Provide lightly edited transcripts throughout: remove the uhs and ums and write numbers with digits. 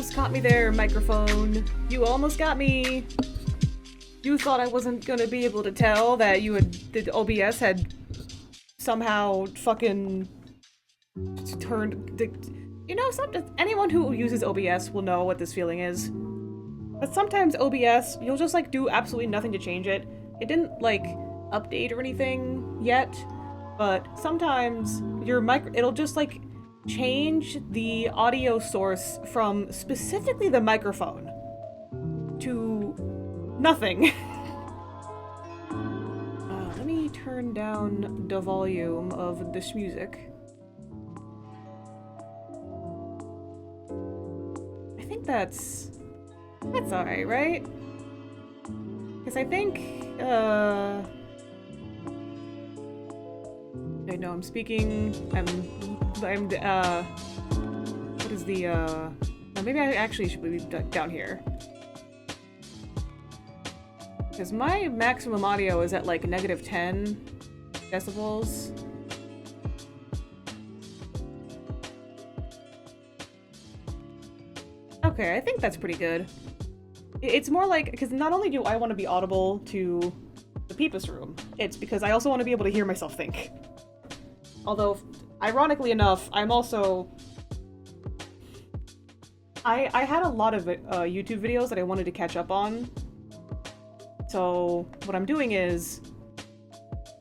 almost caught me there, microphone. You almost got me. You thought I wasn't gonna be able to tell that the OBS had somehow fucking turned. You know, anyone who uses OBS will know what this feeling is. But sometimes OBS, you'll just like do absolutely nothing to change it. It didn't like update or anything yet, but sometimes it'll just like change the audio source from specifically the microphone to nothing. Let me turn down the volume of this music. I think that's alright, right? Because I think, I know I'm speaking, what is the, maybe I actually should be down here. Because my maximum audio is at like -10 decibels. Okay, I think that's pretty good. It's more like, because not only do I want to be audible to the Peepus room, it's because I also want to be able to hear myself think. Although, ironically enough, I'm also... I had a lot of YouTube videos that I wanted to catch up on. So, what I'm doing is,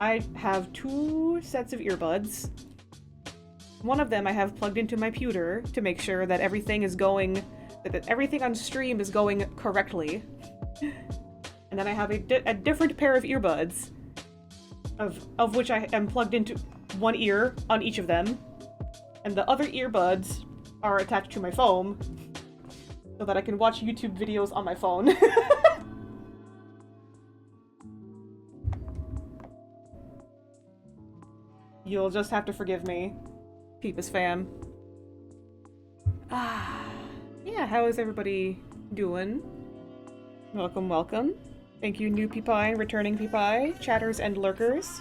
I have 2 sets of earbuds. One of them I have plugged into my pewter to make sure that everything is going... that everything on stream is going correctly. And then I have a different pair of earbuds, of which I am plugged into one ear on each of them, and the other earbuds are attached to my phone, so that I can watch YouTube videos on my phone. You'll just have to forgive me, Peepus fam. Yeah, how is everybody doing? Welcome, welcome. Thank you, new Peepie, returning Peepie, chatters and lurkers.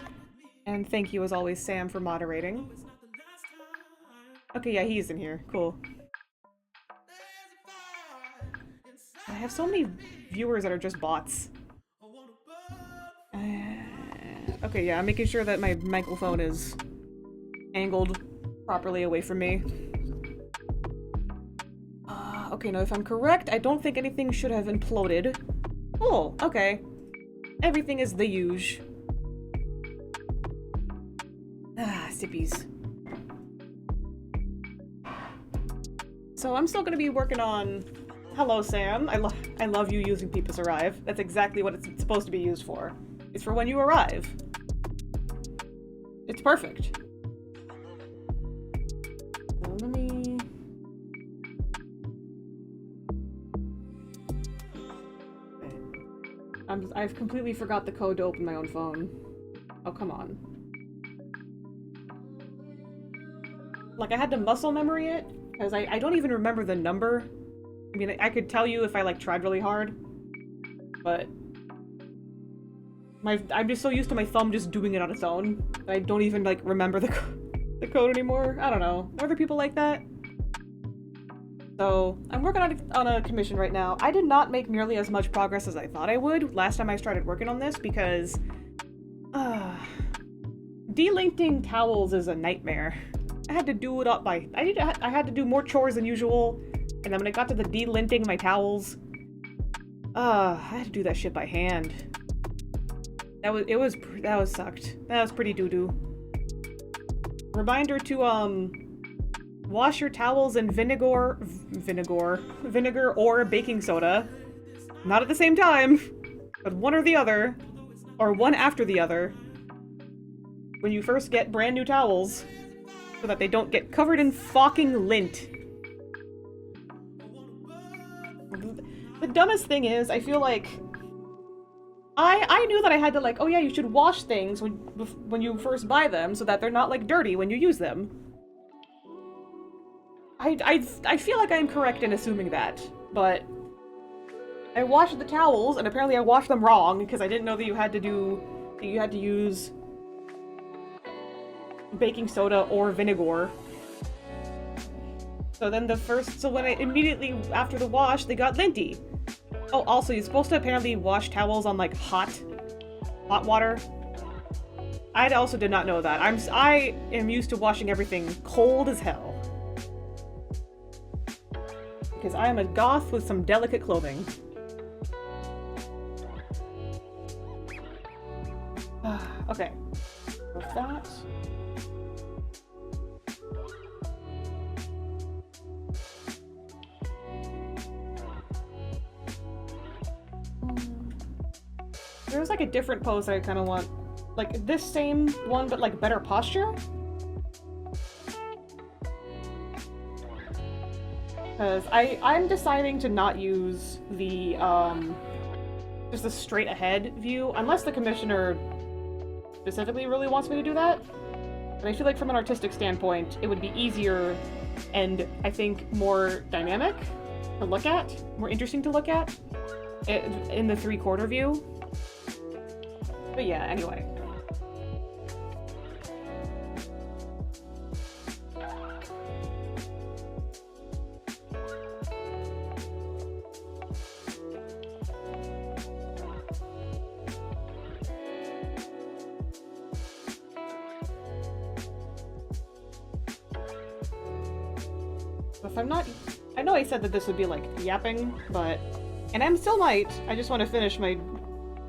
And thank you, as always, Sam, for moderating. Okay, yeah, he's in here. Cool. I have so many viewers that are just bots. Okay, yeah, I'm making sure that my microphone is angled properly away from me. Okay, now if I'm correct, I don't think anything should have imploded. Oh, okay. Everything is the usual. Sippies. So I'm still gonna be working on... Hello, Sam. I love you using Peepus Arrive. That's exactly what it's supposed to be used for. It's for when you arrive. It's perfect. So let me... I've completely forgot the code to open my own phone. Oh, come on. Like, I had to muscle memory it, because I don't even remember the number. I mean, I could tell you if I, like, tried really hard, but... I'm just so used to my thumb just doing it on its own, that I don't even, like, remember the code anymore. I don't know. Are there people like that? So, I'm working on a commission right now. I did not make nearly as much progress as I thought I would last time I started working on this, because... delinking towels is a nightmare. I had to do it up by... I had to do more chores than usual, and then when I got to the delinting my towels... I had to do that shit by hand. That was sucked. That was pretty doo-doo. Reminder to, wash your towels in vinegar or baking soda. Not at the same time, but one or the other, or one after the other, when you first get brand new towels, so that they don't get covered in fucking lint. The dumbest thing is, I feel like, I knew that I had to, like, oh yeah, you should wash things when you first buy them, so that they're not, like, dirty when you use them. I feel like I'm correct in assuming that, but I washed the towels, and apparently I washed them wrong, because I didn't know that you had to use baking soda or vinegar. So then so when I immediately after the wash, they got linty. Oh, also, you're supposed to apparently wash towels on, like, hot water. I also did not know that. I am used to washing everything cold as hell. Because I am a goth with some delicate clothing. Okay. With that. There's like a different pose that I kind of want. Like this same one, but like better posture. Because I'm deciding to not use the, just the straight ahead view, unless the commissioner specifically really wants me to do that. And I feel like from an artistic standpoint, it would be easier and I think more dynamic to look at, more interesting to look at in the 3/4 view. But yeah, anyway. If I'm not... I know I said that this would be like yapping, but... And I'm still might. I just want to finish my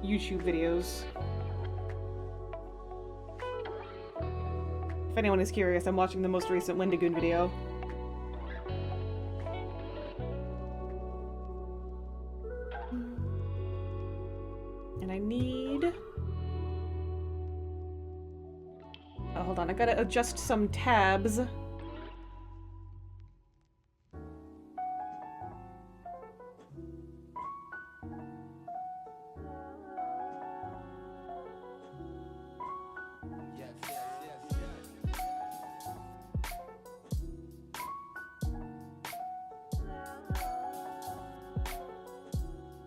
YouTube videos. If anyone is curious, I'm watching the most recent Wendigoon video. And I need... Oh, hold on, I gotta adjust some tabs.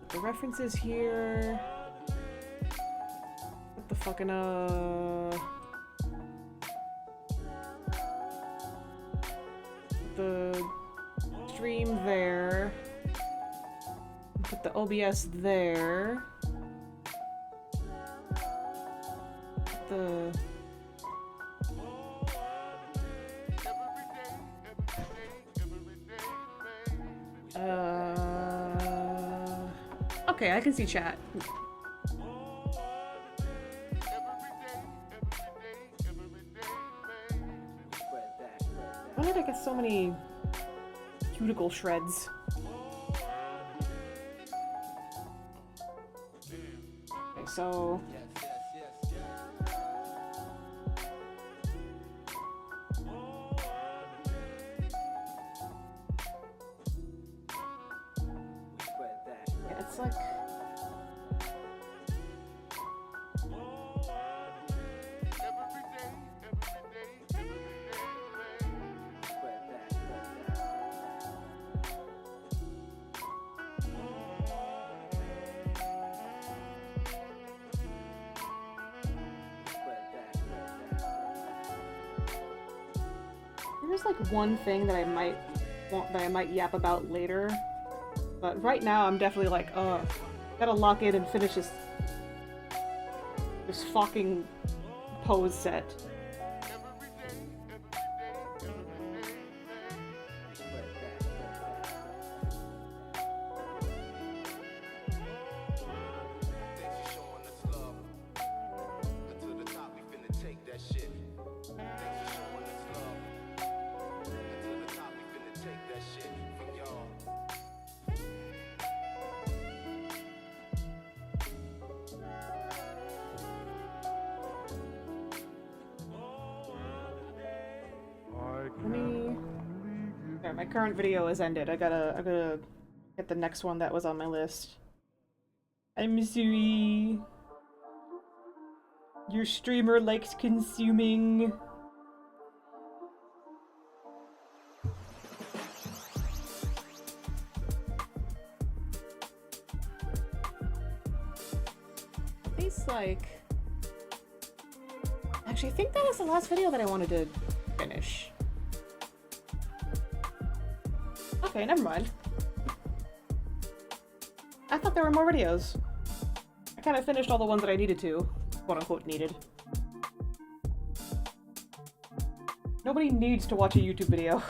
The references here. What the fucking the stream there. Put the OBS there. The okay, I can see chat. Why did I get so many cuticle shreds? Okay, so... yeah, it's like... There's like one thing that I might yap about later, but right now I'm definitely like, gotta lock in and finish this fucking pose set. My current video is ended. I gotta get the next one that was on my list. I'm sorry. Your streamer likes consuming. It's like... Actually, I think that was the last video that I wanted to finish. Okay, never mind. I thought there were more videos. I kind of finished all the ones that I needed to. Quote-unquote needed. Nobody needs to watch a YouTube video.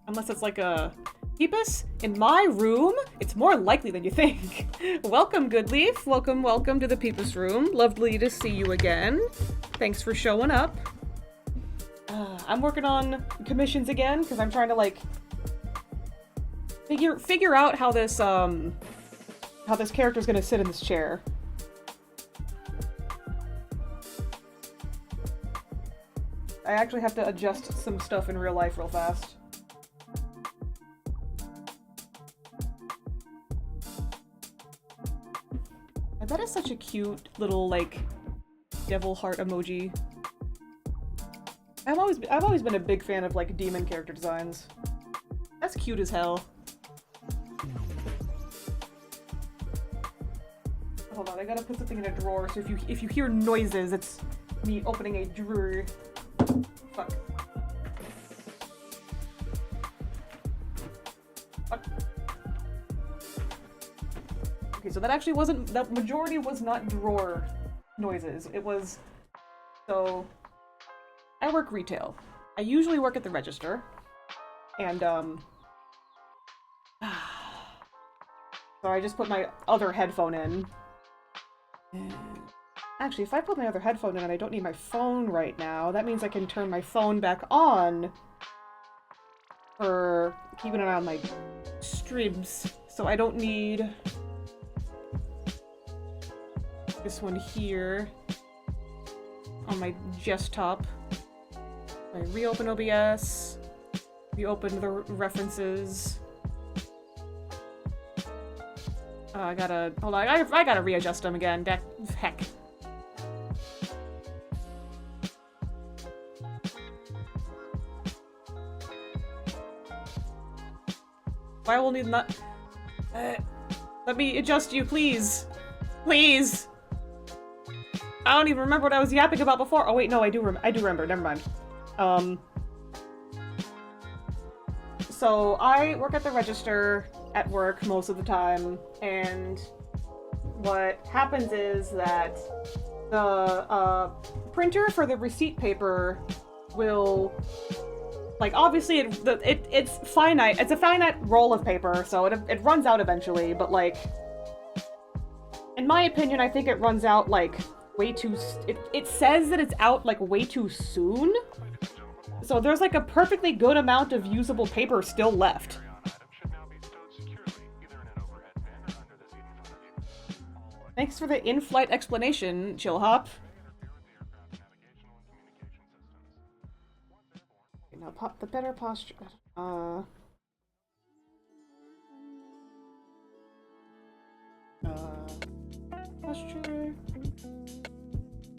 Unless it's like a... Peepus? In my room? It's more likely than you think. Welcome, Goodleaf. Welcome, welcome to the Peepus room. Lovely to see you again. Thanks for showing up. I'm working on commissions again, because I'm trying to, like... Figure out how this character's gonna sit in this chair. I actually have to adjust some stuff in real life real fast. And that is such a cute little, like, devil heart emoji. I've always been a big fan of, like, demon character designs. That's cute as hell. Hold on, I gotta put something in a drawer, so if you hear noises, it's me opening a drawer. Fuck. Fuck. Okay, so that actually wasn't- that majority was not drawer noises. It was... So... I work retail. I usually work at the register. And, so I just put my other headphone in. Actually, if I put my other headphone in and I don't need my phone right now, that means I can turn my phone back on for keeping an eye on my streams. So I don't need this one here on my desktop. I reopen OBS, reopen the references. I gotta, hold on, I gotta readjust them again, heck. Why will need not- let me adjust you, please. Please! I don't even remember what I was yapping about before. Oh wait, no, I do remember, never mind. So I work at the register at work most of the time, and what happens is that the printer for the receipt paper will, like, obviously it's finite. It's a finite roll of paper, so it runs out eventually. But like, in my opinion, I think it runs out like way too. It says that it's out like way too soon. So there's like a perfectly good amount of usable paper still left. Thanks for the in-flight explanation, Chillhop. Okay, now the better posture. Posture.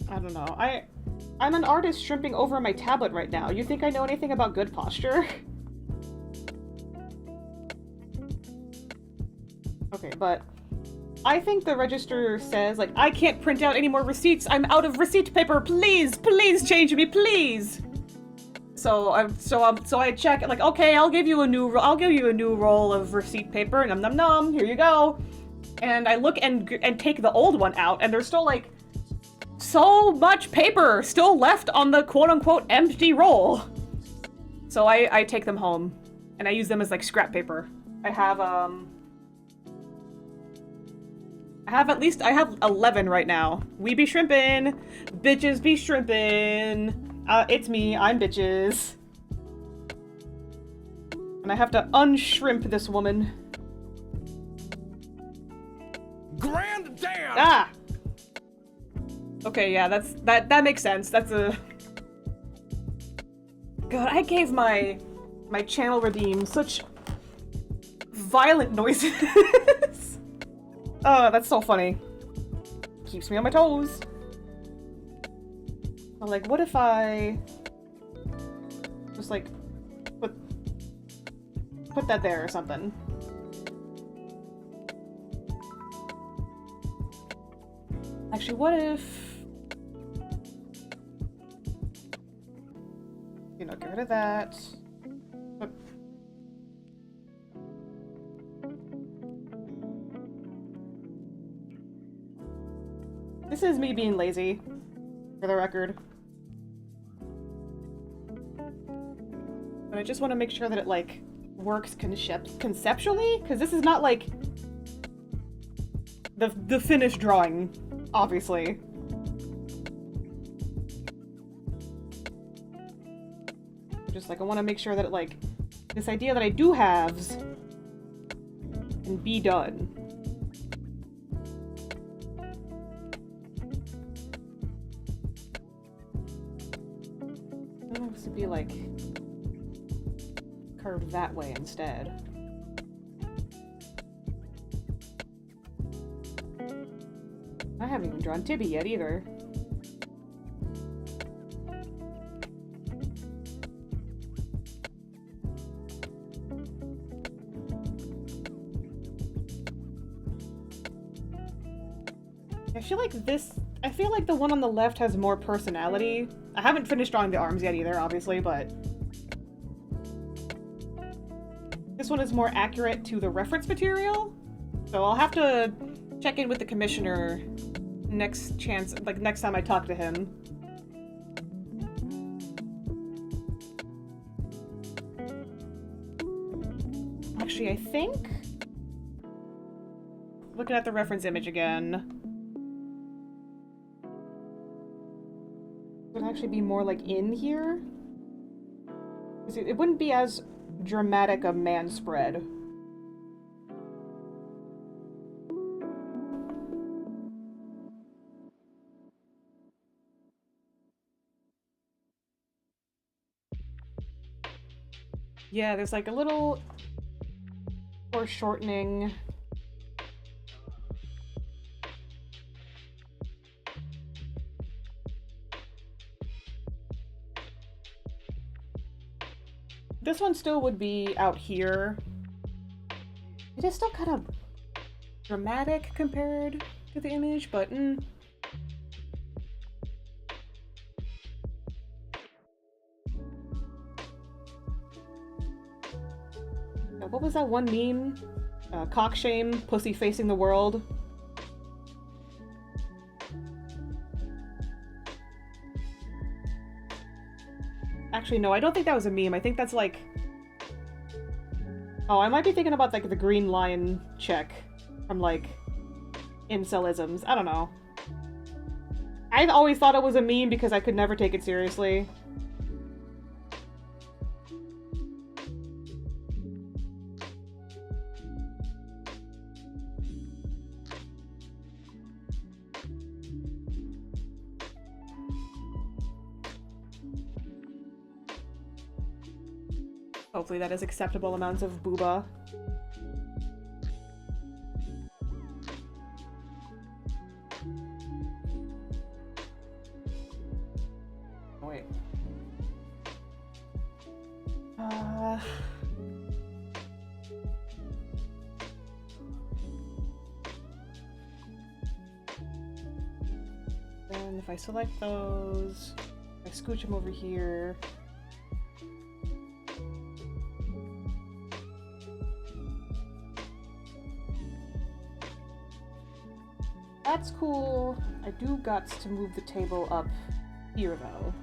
I don't know. I'm an artist shrimping over my tablet right now. You think I know anything about good posture? Okay, but I think the register says, like, I can't print out any more receipts. I'm out of receipt paper. Please, please change me, please. So I check, like, okay, I'll give you a new roll of receipt paper. Num num num. Here you go. And I look and take the old one out, and there's still like so much paper still left on the quote-unquote empty roll. So I take them home, and I use them as like scrap paper. I have 11 right now. We be shrimpin', bitches be shrimpin'. It's me, I'm bitches. And I have to unshrimp this woman. Grand damn! Ah! Okay, yeah, that makes sense. That's a... God, I gave my channel redeem such violent noises. Oh, that's so funny. Keeps me on my toes. I'm like, what if I just like put that there or something? Actually, what if, you know, get rid of that. is me being lazy, for the record. But I just want to make sure that it, like, works conceptually, because this is not, like, the finished drawing, obviously. Just, like, I want to make sure that it, like, this idea that I do have can be done. I want this to be, like, curved that way instead. I haven't even drawn Tibby yet either. I feel like the one on the left has more personality. I haven't finished drawing the arms yet either, obviously, but this one is more accurate to the reference material. So I'll have to check in with the commissioner next time I talk to him. Actually, I think, looking at the reference image again, it would actually be more like in here. It wouldn't be as dramatic a man spread. Yeah, there's like a little foreshortening. This one still would be out here. It is still kind of dramatic compared to the image, but what was that one meme? Cock shame, pussy facing the world. Actually, no, I don't think that was a meme. I think that's like... Oh, I might be thinking about like the green lion check from like incelisms. I don't know. I always thought it was a meme because I could never take it seriously. Hopefully that is acceptable amounts of booba. Oh, wait. Then if I select those, I scooch them over here. That's cool. I do got to move the table up here, though.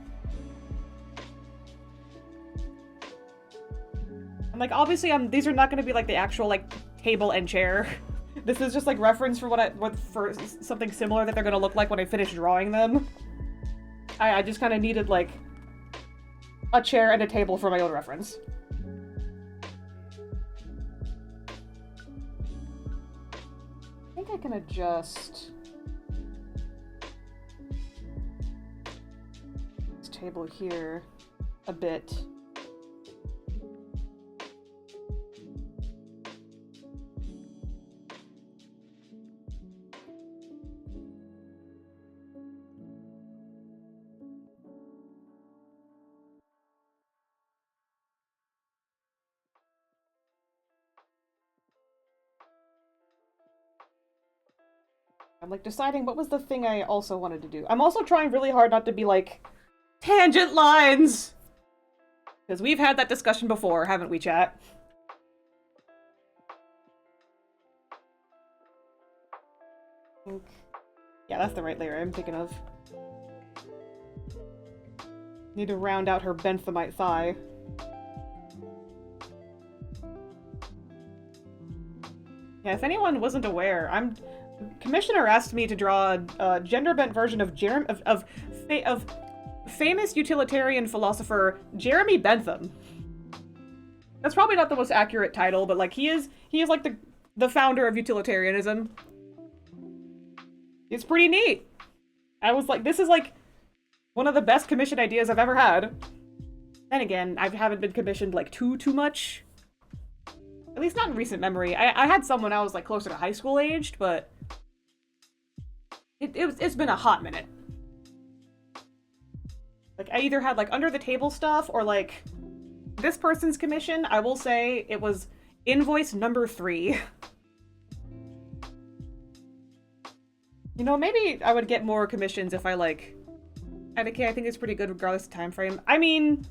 And, like, obviously, these are not going to be, like, the actual, like, table and chair. This is just, like, reference for for something similar that they're going to look like when I finish drawing them. I just kind of needed, like, a chair and a table for my own reference. I think I can adjust this table here a bit. I'm like deciding what was the thing I also wanted to do. I'm also trying really hard not to be like, tangent lines! Because we've had that discussion before, haven't we, chat? Yeah, that's the right layer I'm thinking of. Need to round out her benthamite thigh. Yeah, if anyone wasn't aware, Commissioner asked me to draw a gender-bent version of famous utilitarian philosopher Jeremy Bentham. That's probably not the most accurate title, but like he is like the founder of utilitarianism. It's pretty neat. I was like, this is like one of the best commission ideas I've ever had. Then again, I haven't been commissioned like too much. At least not in recent memory. I had some when I was like closer to high school aged, but it's been a hot minute. Like I either had like under the table stuff or like this person's commission. I will say it was invoice number 3. You know, maybe I would get more commissions if I like. And okay, I think it's pretty good regardless of time frame. I mean,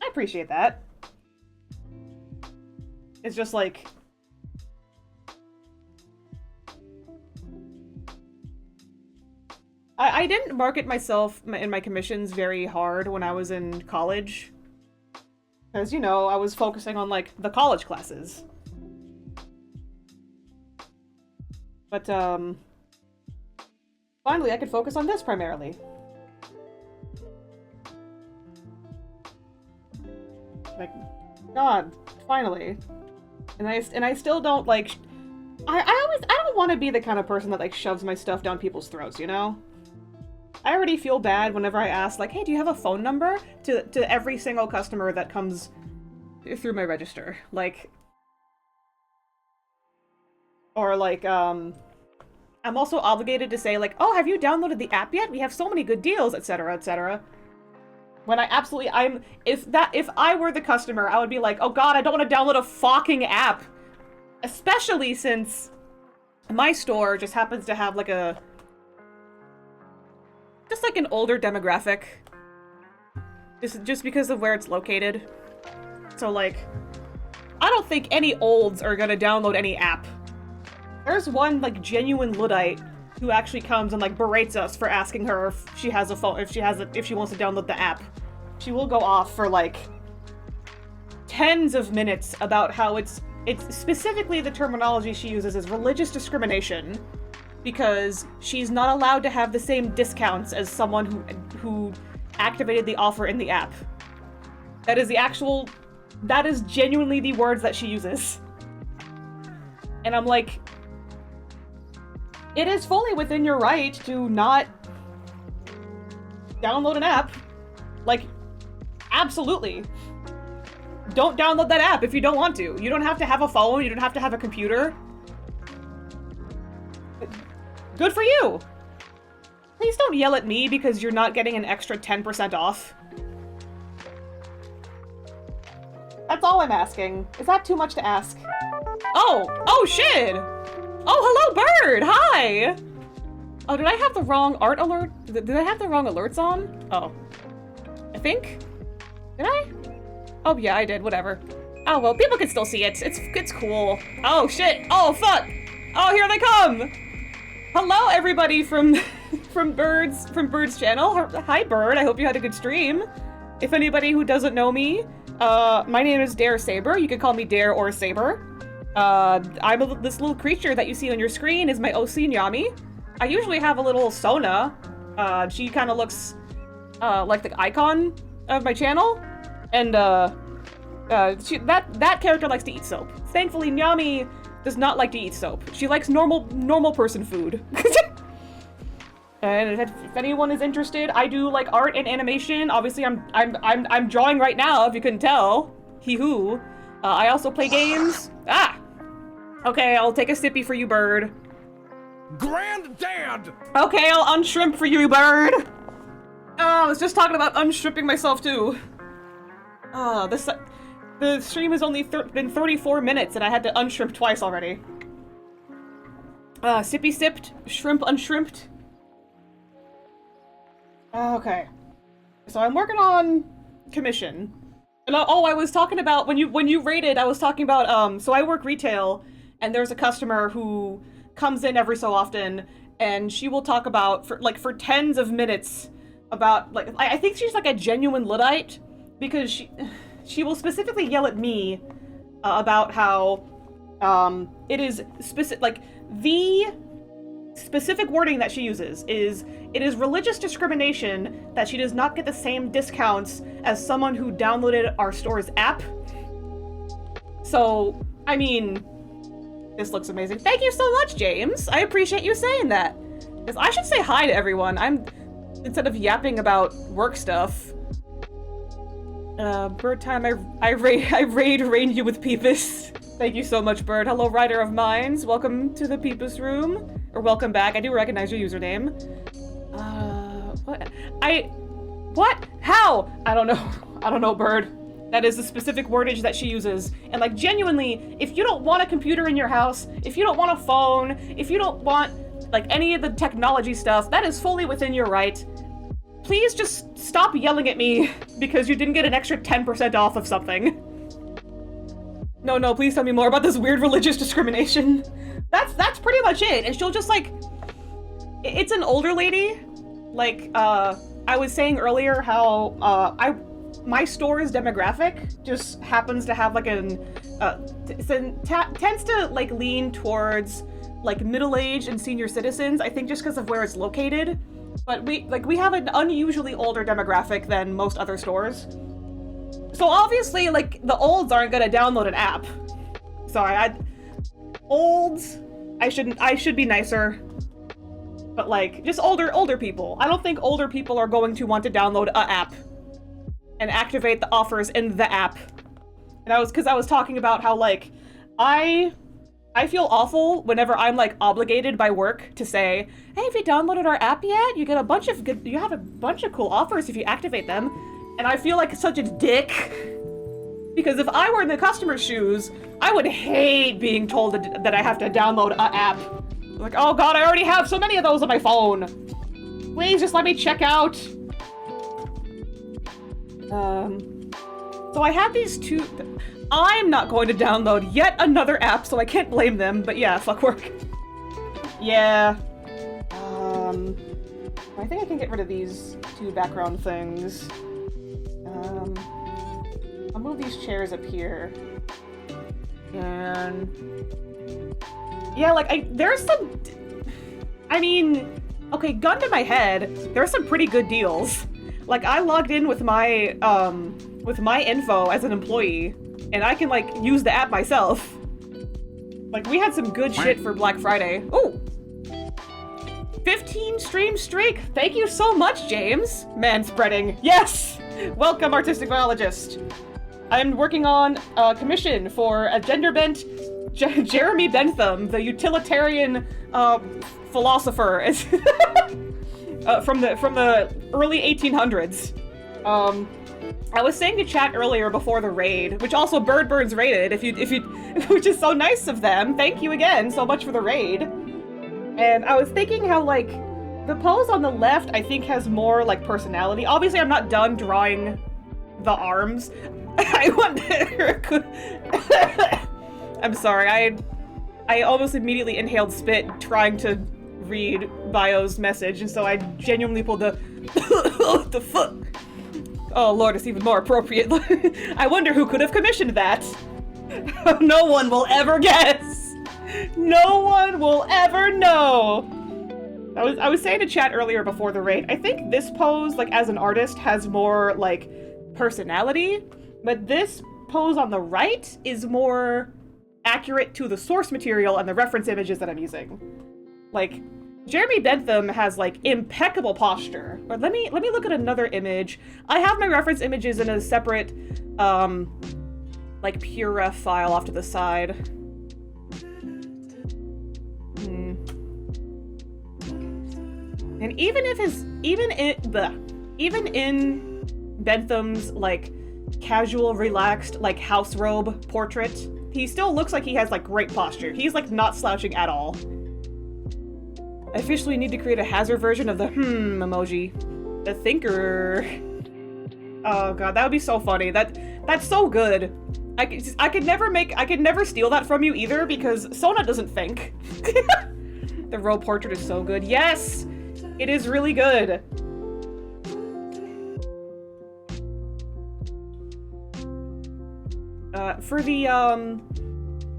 I appreciate that. It's just like I didn't market myself in my commissions very hard when I was in college. Because, you know, I was focusing on, like, the college classes. But, finally I could focus on this primarily. Like, God, finally. And I still don't, like... I don't want to be the kind of person that, like, shoves my stuff down people's throats, you know? I already feel bad whenever I ask, like, hey, do you have a phone number? To every single customer that comes through my register. Like... Or, like, I'm also obligated to say, like, oh, have you downloaded the app yet? We have so many good deals, etc., etc. When I absolutely... If I were the customer, I would be like, oh god, I don't want to download a fucking app! Especially since my store just happens to have, like, just like an older demographic. Just because of where it's located. So, like, I don't think any olds are gonna download any app. There's one, like, genuine Luddite who actually comes and, like, berates us for asking her if she has a phone, if she wants to download the app. She will go off for, like, tens of minutes about how it's specifically the terminology she uses is religious discrimination. Because she's not allowed to have the same discounts as someone who activated the offer in the app. That is genuinely the words that she uses. And I'm like, it is fully within your right to not download an app. Like, absolutely. Don't download that app if you don't want to. You don't have to have a phone, you don't have to have a computer. Good for you! Please don't yell at me because you're not getting an extra 10% off. That's all I'm asking. Is that too much to ask? Oh shit! Oh, hello, Bird! Hi! Oh, did I have the wrong art alert? Did I have the wrong alerts on? Oh. I think? Did I? Oh, yeah, I did. Whatever. Oh, well, people can still see it. It's cool. Oh, shit! Oh, fuck! Oh, here they come! Hello, everybody from Bird's channel. Hi, Bird. I hope you had a good stream. If anybody who doesn't know me, my name is Dare Saber. You can call me Dare or Saber. This little creature that you see on your screen is my OC Nyami. I usually have a little Sona. She kind of looks like the icon of my channel, and that character likes to eat soap. Thankfully, Nyami does not like to eat soap. She likes normal person food. And if anyone is interested, I do like art and animation. Obviously, I'm drawing right now, if you couldn't tell. Hee-hoo. I also play games. Ah! Okay, I'll take a sippy for you, Bird. Granddad! Okay, I'll unshrimp for you, Bird. Oh, I was just talking about unshrimping myself, too. The stream has only been 34 minutes, and I had to unshrimp twice already. Sippy sipped, shrimp unshrimped. Okay. So I'm working on commission. And I was talking about, when you rated, I was talking about, so I work retail, and there's a customer who comes in every so often, and she will talk about for tens of minutes about like I think she's like a genuine Luddite because she will specifically yell at me about how it is specific like the specific wording that she uses is it is religious discrimination that she does not get the same discounts as someone who downloaded our store's app. So, I mean, this looks amazing. Thank you so much, James. I appreciate you saying that. 'Cause I should say hi to everyone. Instead of yapping about work stuff. Bird time, I raid you with Peepus. Thank you so much, Bird. Hello, Rider of Mines. Welcome to the Peepus room. Or welcome back. I do recognize your username. What? How? I don't know. I don't know, Bird. That is the specific wordage that she uses. And like, genuinely, if you don't want a computer in your house, if you don't want a phone, if you don't want like any of the technology stuff, that is fully within your right. Please just stop yelling at me because you didn't get an extra 10% off of something. No, please tell me more about this weird religious discrimination. That's pretty much it. And she'll just like, it's an older lady. Like, I was saying earlier how, my store's demographic just happens to have like tends to like lean towards like middle-aged and senior citizens. I think just because of where it's located. But we have an unusually older demographic than most other stores. So obviously, like, the olds aren't gonna download an app. Sorry, olds, I should be nicer. But like, just older people. I don't think older people are going to want to download a app and activate the offers in the app. And I was talking about how like, I feel awful whenever I'm like obligated by work to say, hey, have you downloaded our app yet? You have a bunch of cool offers if you activate them. And I feel like such a dick. Because if I were in the customer's shoes, I would hate being told that I have to download an app. Like, oh god, I already have so many of those on my phone. Please just let me check out. So I have these two. I'm not going to download yet another app, so I can't blame them, but yeah, fuck work. Yeah. I think I can get rid of these two background things. I'll move these chairs up here. And yeah, like there's some, I mean, okay, gun to my head, there are some pretty good deals. Like I logged in with my info as an employee, and I can like use the app myself. Like we had some good shit for Black Friday. Ooh! 15 stream streak! Thank you so much, James! Manspreading. Yes! Welcome, artistic biologist. I'm working on a commission for a gender-bent Jeremy Bentham, the utilitarian philosopher from the early 1800s. I was saying to chat earlier before the raid, which also Birdbirds raided, which is so nice of them. Thank you again so much for the raid. And I was thinking how like the pose on the left I think has more like personality. Obviously I'm not done drawing the arms. I wonder I'm sorry, I almost immediately inhaled spit trying to read Bio's message, and so I genuinely pulled the what the fuck? Oh lord, it's even more appropriate. I wonder who could have commissioned that. No one will ever guess. No one will ever know. I was saying to chat earlier before the raid, I think this pose, like as an artist, has more like personality, but this pose on the right is more accurate to the source material and the reference images that I'm using. Like, Jeremy Bentham has like impeccable posture. But let me look at another image. I have my reference images in a separate like PureRef file off to the side. And even in Bentham's like casual, relaxed, like house robe portrait, he still looks like he has like great posture. He's like not slouching at all. I officially need to create a hazard version of the emoji. The thinker. Oh god, that would be so funny. That's so good. I could never steal that from you either because Sona doesn't think. The Roe portrait is so good. Yes! It is really good. For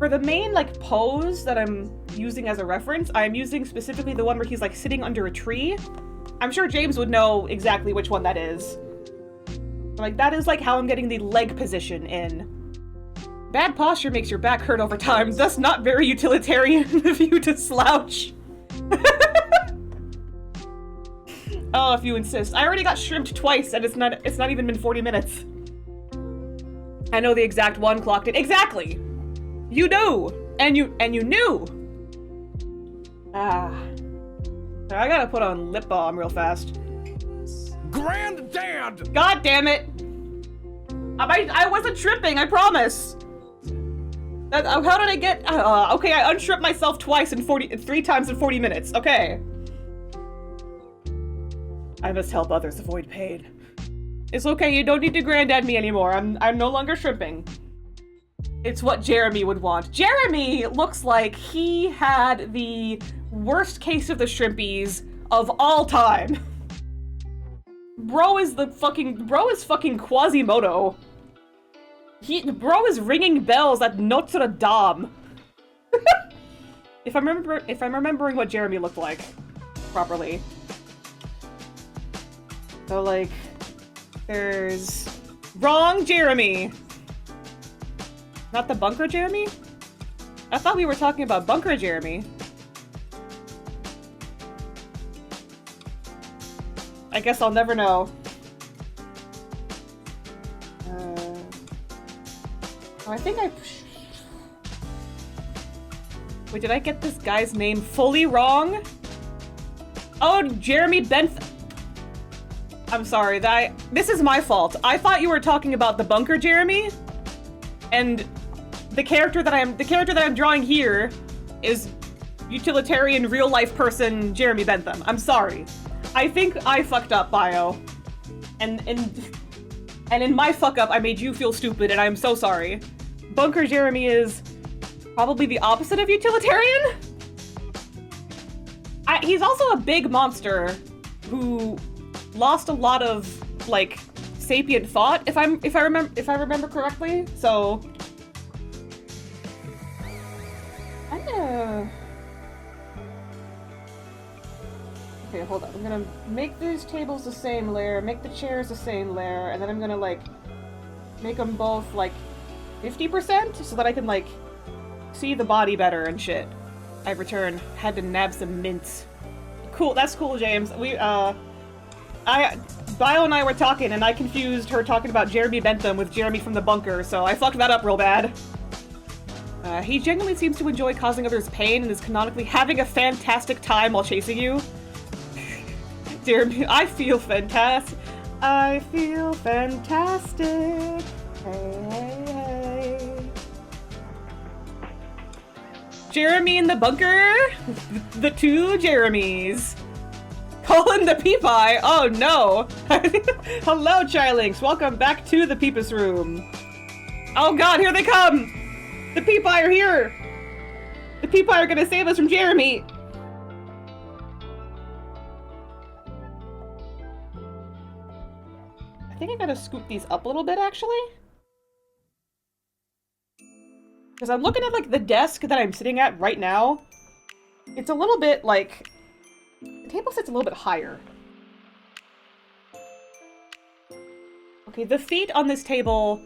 the main, like, pose that I'm using as a reference, I'm using specifically the one where he's, like, sitting under a tree. I'm sure James would know exactly which one that is. Like, that is, like, how I'm getting the leg position in. Bad posture makes your back hurt over time, thus not very utilitarian of you to slouch. Oh, if you insist. I already got shrimped twice, and it's not even been 40 minutes. I know the exact one, clocked it. Exactly! You knew! And you knew! Ah. I gotta put on lip balm real fast. Granddad! God damn it! I wasn't tripping, I promise! How did I get... okay, I unstripped myself twice in 3 times in 40 minutes. Okay. I must help others avoid pain. It's okay, you don't need to granddad me anymore. I'm no longer shrimping. It's what Jeremy would want. Jeremy looks like he had the worst case of the shrimpies of all time. Bro is fucking Quasimodo. Bro is ringing bells at Notre Dame. If I'm remembering what Jeremy looked like properly. So like, there's wrong Jeremy. Not the bunker Jeremy? I thought we were talking about bunker Jeremy. I guess I'll never know. I think wait, did I get this guy's name fully wrong? Oh, Jeremy Benth. I'm sorry, this is my fault. I thought you were talking about the bunker Jeremy, and the character that I'm drawing here is utilitarian real life person Jeremy Bentham. I'm sorry. I think I fucked up, Bio. And in my fuck up, I made you feel stupid, and I'm so sorry. Bunker Jeremy is probably the opposite of utilitarian. He's also a big monster who lost a lot of, like, sapient thought, if I remember correctly. So I'm gonna... Okay, hold on. I'm gonna make these tables the same layer, make the chairs the same layer, and then I'm gonna, like, make them both, like, 50% so that I can, like, see the body better and shit. I returned. Had to nab some mints. Cool, that's cool, James. Bio and I were talking, and I confused her talking about Jeremy Bentham with Jeremy from the bunker, so I fucked that up real bad. He genuinely seems to enjoy causing others pain and is canonically having a fantastic time while chasing you. Jeremy, I feel fantastic. I feel fantastic. Hey, hey, hey. Jeremy in the bunker? The two Jeremies. Colin the Peepeye? Oh no! Hello, Chilynx! Welcome back to the Peepus room. Oh god, here they come! The Peepeye are here! The Peepeye are gonna save us from Jeremy! I think I gotta scoop these up a little bit, actually. Because I'm looking at, like, the desk that I'm sitting at right now. It's a little bit, like... The table sits a little bit higher. Okay, the feet on this table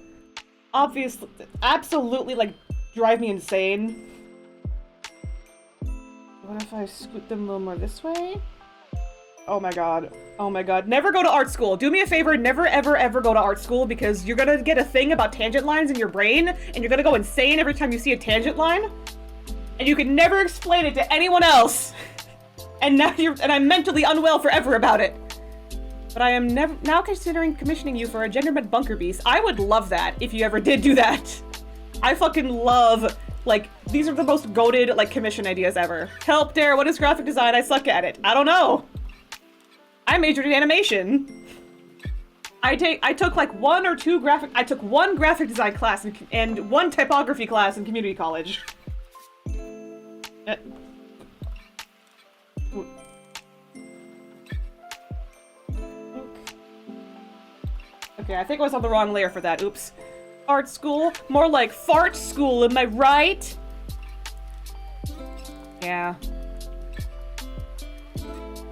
obviously, absolutely, like, drive me insane. What if I scoot them a little more this way? Oh my god. Oh my god. Never go to art school. Do me a favor, never ever ever go to art school, because you're gonna get a thing about tangent lines in your brain, and you're gonna go insane every time you see a tangent line, and you can never explain it to anyone else. And now I'm mentally unwell forever about it. But I am now considering commissioning you for a genderbent bunker beast. I would love that if you ever did do that. I fucking love, like, these are the most goated, like, commission ideas ever. Help, Dare, what is graphic design? I suck at it. I don't know. I majored in animation. I took like I took one graphic design class and one typography class in community college. Okay, I think I was on the wrong layer for that. Oops. Art school? More like fart school, am I right? Yeah.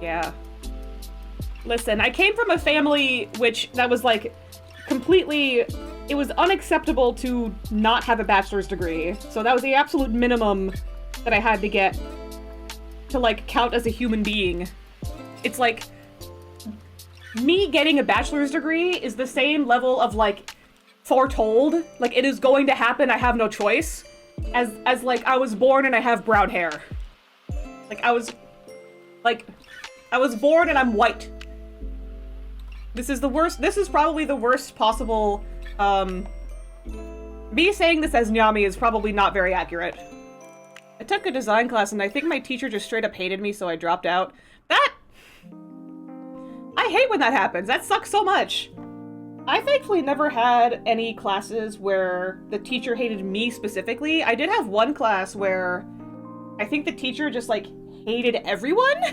Yeah. Listen, I came from a family that was like completely... It was unacceptable to not have a bachelor's degree. So that was the absolute minimum that I had to get to like count as a human being. It's like... Me getting a bachelor's degree is the same level of like foretold. Like it is going to happen, I have no choice. As like I was born and I have brown hair. Like I was born and I'm white. This is the worst. This is probably the worst possible. Me saying this as Nyami is probably not very accurate. I took a design class and I think my teacher just straight up hated me, so I dropped out. I hate when that happens. That sucks so much. I thankfully never had any classes where the teacher hated me specifically. I did have one class where I think the teacher just like hated everyone.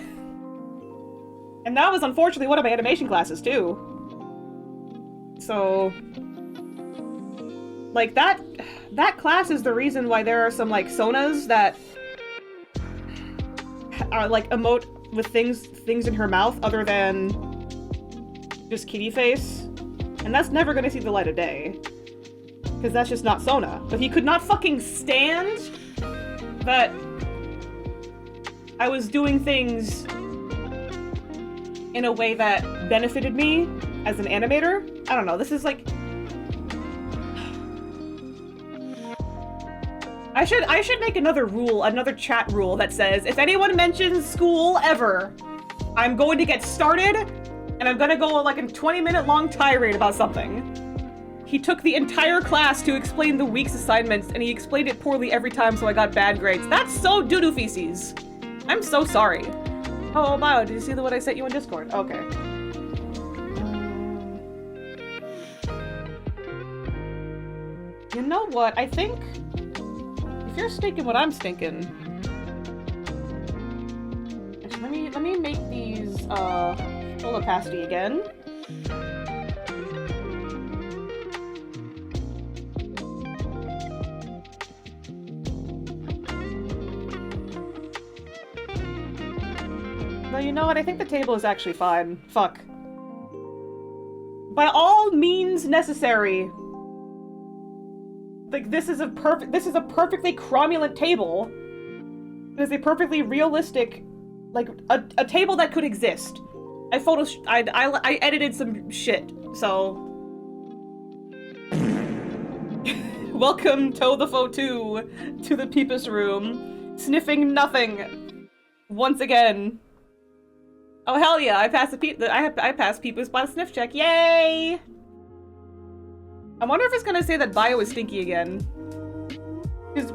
And that was unfortunately one of my animation classes too. So like that class is the reason why there are some like sonas that are like emote with things in her mouth other than just kitty face. And that's never gonna see the light of day. Because that's just not Sona. But he could not fucking stand that I was doing things in a way that benefited me as an animator. I don't know, this is like... I should make another rule, another chat rule that says, if anyone mentions school ever, I'm going to get started, and I'm gonna go like a 20-minute long tirade about something. He took the entire class to explain the week's assignments, and he explained it poorly every time, so I got bad grades. That's so doo-doo feces. I'm so sorry. Oh, Bio, did you see what I sent you on Discord? Okay. You know what? I think if you're stinking what I'm stinking, let me make these full opacity again. No, you know what? I think the table is actually fine. Fuck. By all means necessary. Like, this is a perfectly cromulent table. It is a perfectly realistic, like, a table that could exist. I edited some shit, so... Welcome, Toe the Foe 2, to the Peepus room. Sniffing nothing. Once again. Oh hell yeah, I passed I passed Peepus by the sniff check, yay! I wonder if it's gonna say that Bio is stinky again. Because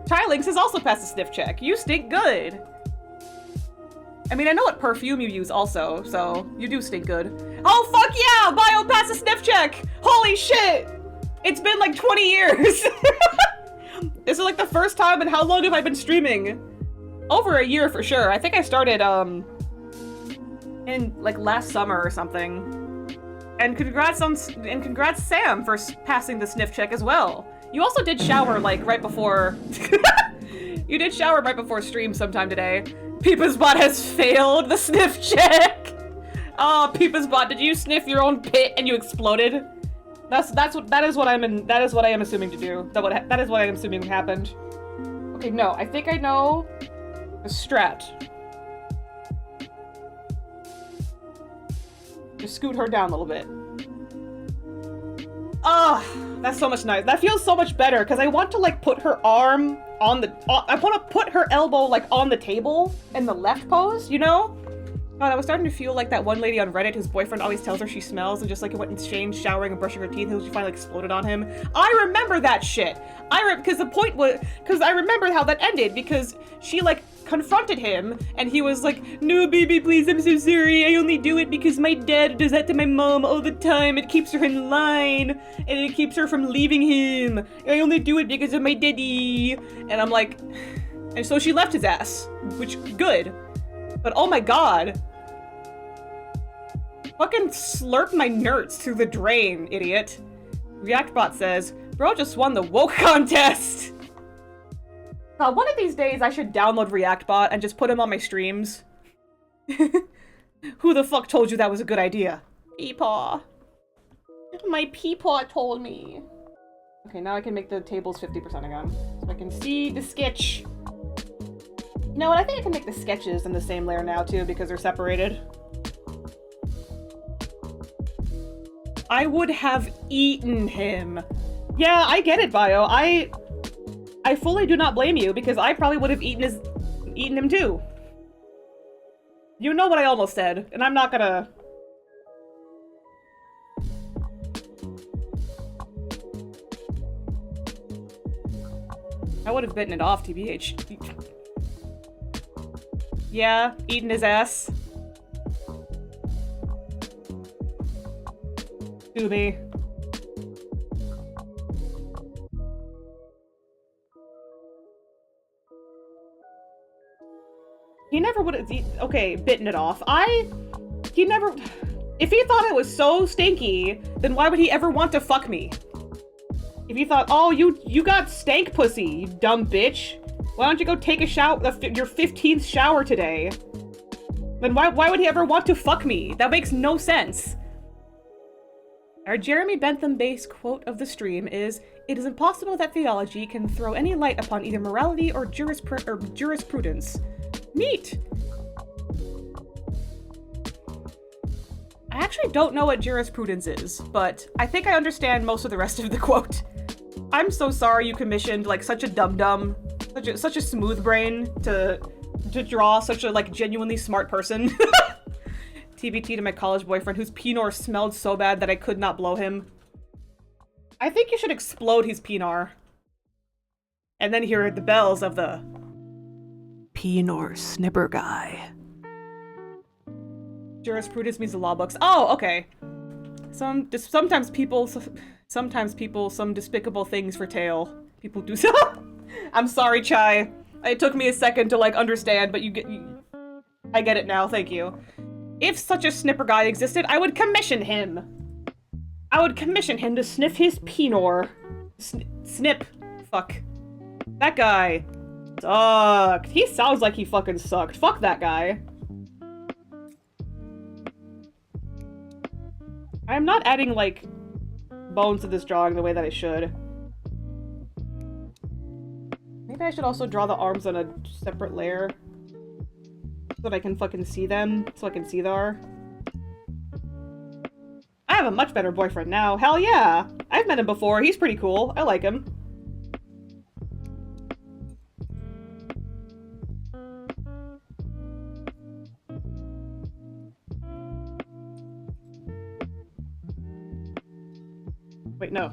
Tylinks has also passed a sniff check. You stink good. I mean, I know what perfume you use also, so you do stink good. Oh fuck yeah! Bio passed a sniff check! Holy shit! It's been like 20 years! This is like the first time in how long have I been streaming? Over a year for sure. I think I started, in like last summer or something. And congrats Sam for passing the sniff check as well. You also did shower like right before, you did shower right before stream sometime today. Peepus Bot has failed the sniff check. Oh, Peepus Bot, did you sniff your own pit and you exploded? That is what I am assuming to do. That is what I am assuming happened. Okay, no, I think I know the strat. Just scoot her down a little bit. Ah, that's so much nice. That feels so much better because I want to like put her arm on the. I want to put her elbow like on the table in the left pose. You know? God, I was starting to feel like that one lady on Reddit whose boyfriend always tells her she smells and just like went and changed showering and brushing her teeth until she finally exploded on him. I remember that shit. Because the point was, because I remember how that ended because she like confronted him and he was like, no baby, please, I'm so sorry. I only do it because my dad does that to my mom all the time. It keeps her in line and it keeps her from leaving him. I only do it because of my daddy. And I'm like, and so she left his ass, which good. But oh my god. Fucking slurp my nerds through the drain, idiot. ReactBot says, bro just won the woke contest! One of these days I should download ReactBot and just put him on my streams. Who the fuck told you that was a good idea? Peepaw. My peepaw told me. Okay, now I can make the tables 50% again. So I can see the sketch. You know what, I think I can make the sketches in the same layer now too because they're separated. I would have eaten him. Yeah, I get it, Bio. I fully do not blame you because I probably would have eaten him too. You know what I almost said, and I'm not gonna... I would have bitten it off, TBH. Yeah, eating his ass. To me. He never would have... Okay, bitten it off. He never... If he thought it was so stinky, then why would he ever want to fuck me? If he thought, oh, you got stank pussy, you dumb bitch. Why don't you go take a shower, your 15th shower today? Then why would he ever want to fuck me? That makes no sense. Our Jeremy Bentham-based quote of the stream is, "It is impossible that theology can throw any light upon either morality or jurisprudence." Neat! I actually don't know what jurisprudence is, but I think I understand most of the rest of the quote. I'm so sorry you commissioned, like, such a dum-dum, such a smooth brain to draw such a, like, genuinely smart person. TBT to my college boyfriend whose penor smelled so bad that I could not blow him. I think you should explode his penor. And then hear the bells of the penor snipper guy. Jurisprudence means the law books. Oh, okay. Sometimes people, some despicable things for tail. People do so. I'm sorry, Chai. It took me a second to, like, understand, but I get it now, thank you. If such a snipper guy existed, I would commission him. I would commission him to sniff his penor. Snip. Fuck. That guy sucked. He sounds like he fucking sucked. Fuck that guy. I'm not adding, like, bones to this drawing the way that I should. Maybe I should also draw the arms on a separate layer. So that I can fucking see them, so I can see there. I have a much better boyfriend now. Hell yeah! I've met him before. He's pretty cool. I like him. Wait, no.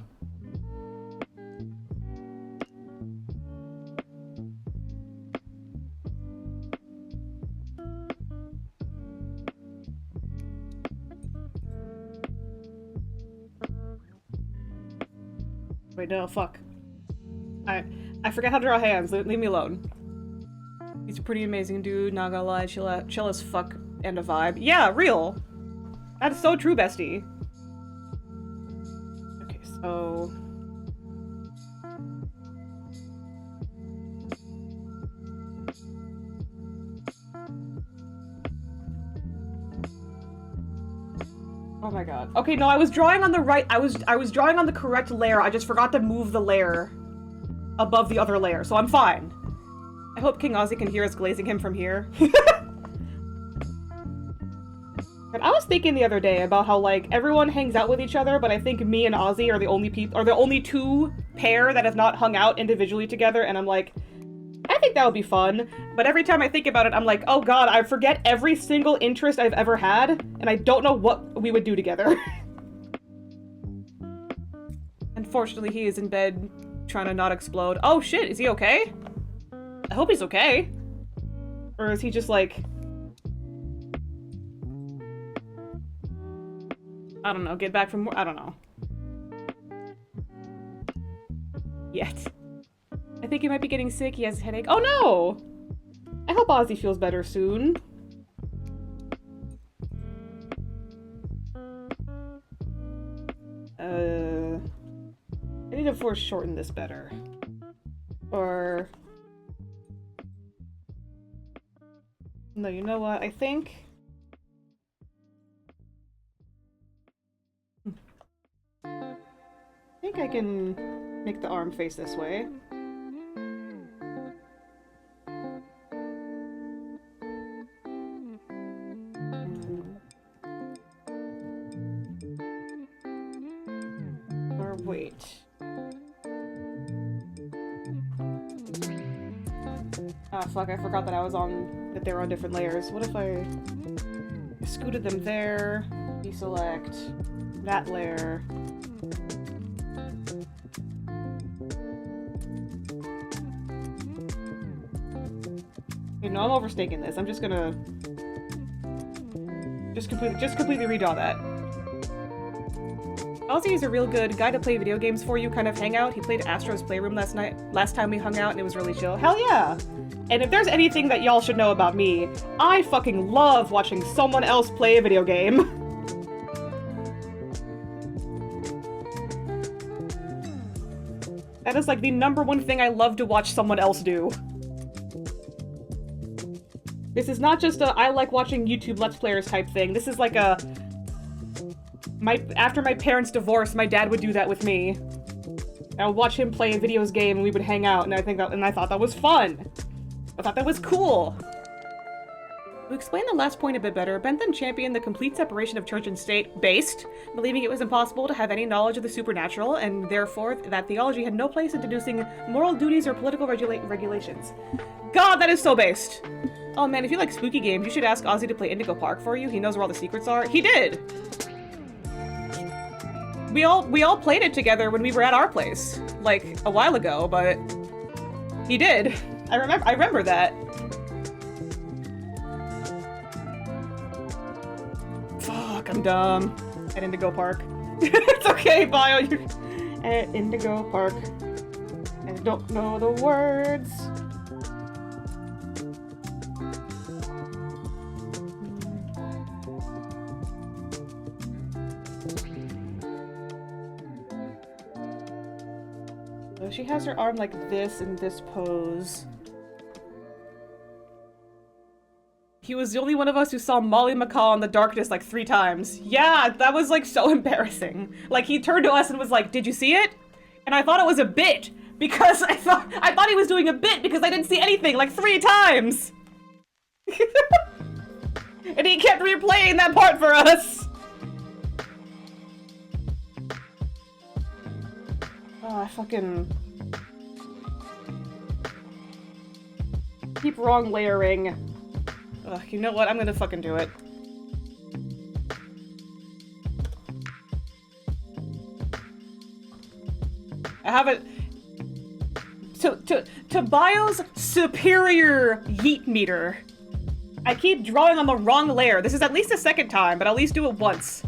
Wait, no, fuck. I forgot how to draw hands. Leave me alone. He's a pretty amazing dude, not gonna lie. Chill as fuck and a vibe. Yeah, real! That's so true, bestie. Okay, so... Oh my god. Okay, no, I was drawing on the right- I was drawing on the correct layer, I just forgot to move the layer above the other layer, so I'm fine. I hope King Ozzy can hear us glazing him from here. And I was thinking the other day about how, like, everyone hangs out with each other, but I think me and Ozzy are the only two pair that have not hung out individually together, and I'm like, I think that would be fun. But every time I think about it, I'm like, oh god, I forget every single interest I've ever had, and I don't know what we would do together. Unfortunately, he is in bed trying to not explode. Oh shit, is he okay? I hope he's okay. Or is he just like... I don't know, get back from... I don't know. Yet. I think he might be getting sick. He has a headache. Oh no! I hope Ozzy feels better soon. I need to foreshorten this better. Or... No, you know what? I think I can make the arm face this way. Or wait. Ah, fuck, I forgot that that they were on different layers. What if I scooted them there, deselect that layer. Okay, no, I'm overstaking this. I'm just gonna completely redraw that. Ozzy is a real good guy to play video games for you kind of hangout. He played Astro's Playroom last time we hung out, and it was really chill. Hell yeah! And if there's anything that y'all should know about me, I fucking love watching someone else play a video game. That is like the #1 thing I love to watch someone else do. This is not just a I like watching YouTube Let's Players type thing. This is like a... After my parents' divorce, my dad would do that with me. I would watch him play a videos game and we would hang out, and I thought that was fun. I thought that was cool. To explain the last point a bit better, Bentham championed the complete separation of church and state, based, believing it was impossible to have any knowledge of the supernatural, and therefore that theology had no place in deducing moral duties or political regulations. God, that is so based! Oh man, if you like spooky games, you should ask Ozzy to play Indigo Park for you. He knows where all the secrets are. He did! We all played it together when we were at our place, like, a while ago, but he did. I remember that. Fuck, I'm dumb. At Indigo Park. It's okay, Bio. You're at Indigo Park. I don't know the words. So she has her arm like this in this pose. He was the only one of us who saw Molly McCall in the darkness like 3 times. Yeah, that was like so embarrassing. Like he turned to us and was like, "Did you see it?" And I thought it was a bit because I thought he was doing a bit because I didn't see anything like 3 times. And he kept replaying that part for us. Oh, I fucking keep wrong layering. Ugh, you know what? I'm gonna fucking do it. I have it. To Bio's superior yeet meter. I keep drawing on the wrong layer. This is at least the 2nd time, but I'll at least do it once.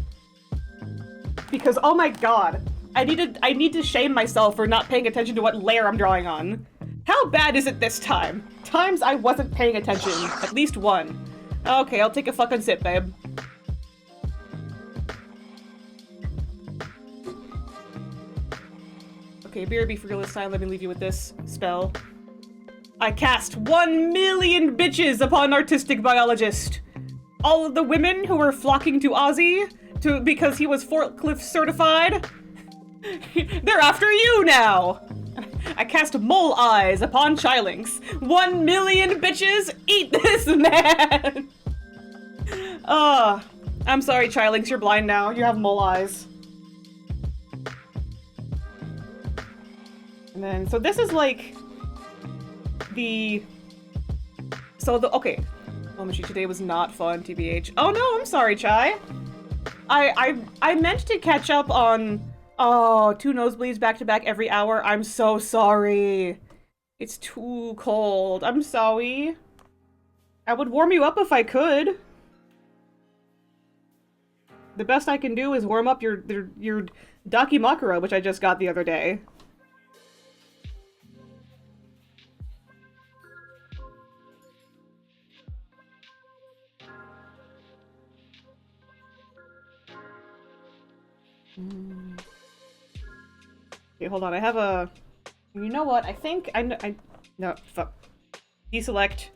Because, oh my god. I need to shame myself for not paying attention to what layer I'm drawing on. How bad is it this time? Times I wasn't paying attention. At least 1. Okay, I'll take a fucking sip, babe. Okay, BRB for real this time. Let me leave you with this spell. I cast 1,000,000 bitches upon artistic biologist. All of the women who were flocking to Ozzy because he was forklift certified. They're after you now! I cast mole eyes upon Chilings. 1,000,000 bitches, eat this man! I'm sorry, Chilings, you're blind now. You have mole eyes. And then, so this is like okay. Oh, Machi, today was not fun, TBH. Oh no, I'm sorry, Chai. I meant to catch up on 2 nosebleeds back to back every hour. I'm so sorry. It's too cold. I'm sorry. I would warm you up if I could. The best I can do is warm up your Dakimakura, which I just got the other day. Okay, hold on. I have a... You know what? I think I... No, fuck. Deselect.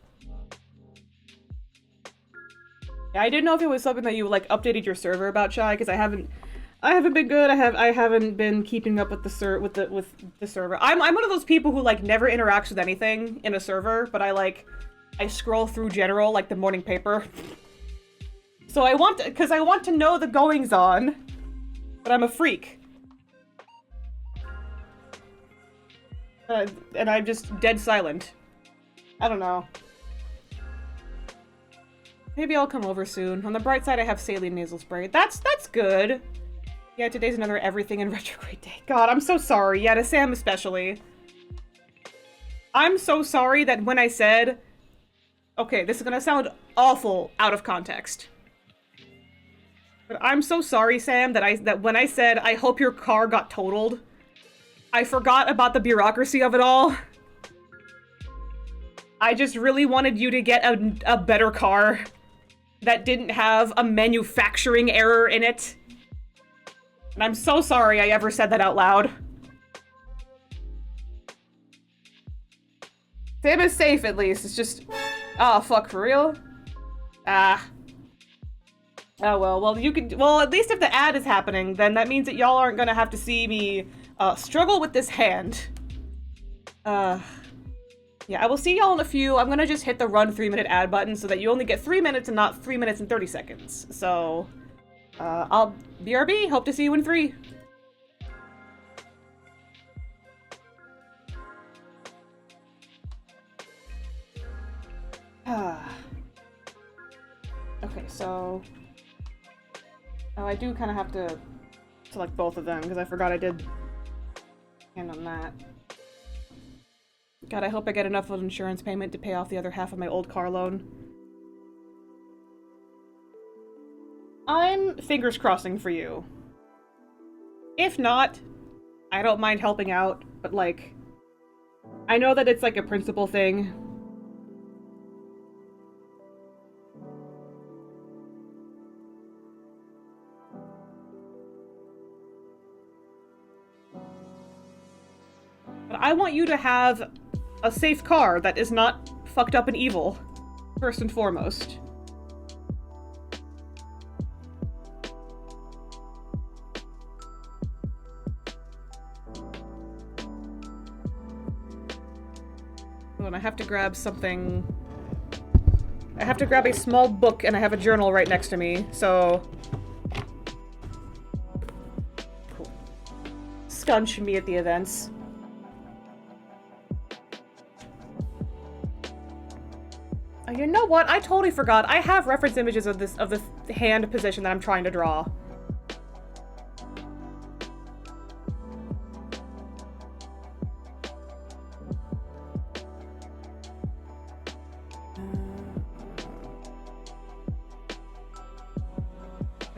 Yeah, I didn't know if it was something that you, like, updated your server about, Shy, because I haven't been good. I haven't been keeping up with the server. I'm one of those people who, like, never interacts with anything in a server, but I scroll through general, like the morning paper. So I want to know the goings on, but I'm a freak. And I'm just dead silent. I don't know. Maybe I'll come over soon. On the bright side, I have saline nasal spray. That's good. Yeah, today's another everything in retrograde day. God, I'm so sorry. Yeah, to Sam especially. I'm so sorry that when I said... Okay, this is gonna sound awful out of context. But I'm so sorry, Sam, that when I said, I hope your car got totaled, I forgot about the bureaucracy of it all. I just really wanted you to get a better car that didn't have a manufacturing error in it. And I'm so sorry I ever said that out loud. Sam is safe, at least. It's just... Oh, fuck, for real? Ah. Oh, well, you could... Well, at least if the ad is happening, then that means that y'all aren't gonna have to see me, struggle with this hand. Yeah, I will see y'all in a few. I'm gonna just hit the run 3-minute ad button so that you only get 3 minutes and not 3 minutes and 30 seconds. So, I'll... BRB, hope to see you in 3. Okay, so... Oh, I do kind of have to select both of them, because I forgot I did hand on that. God, I hope I get enough of an insurance payment to pay off the other half of my old car loan. I'm fingers crossing for you. If not, I don't mind helping out, but like... I know that it's like a principle thing. But I want you to have a safe car that is not fucked up and evil, first and foremost. Oh, and I have to grab something... I have to grab a small book, and I have a journal right next to me, so... Cool. Scunch me at the events. Oh, you know what? I totally forgot. I have reference images of the hand position that I'm trying to draw.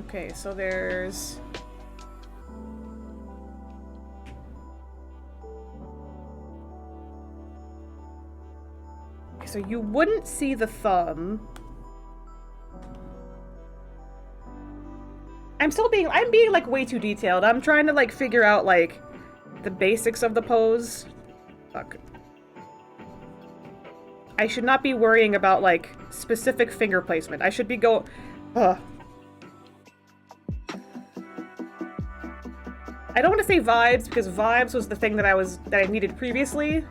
Okay, so there's... Okay, so you wouldn't see the thumb. I'm being like way too detailed. I'm trying to like figure out like the basics of the pose. Fuck. I should not be worrying about like specific finger placement. I should be Ugh. I don't want to say vibes, because vibes was the thing that I needed previously.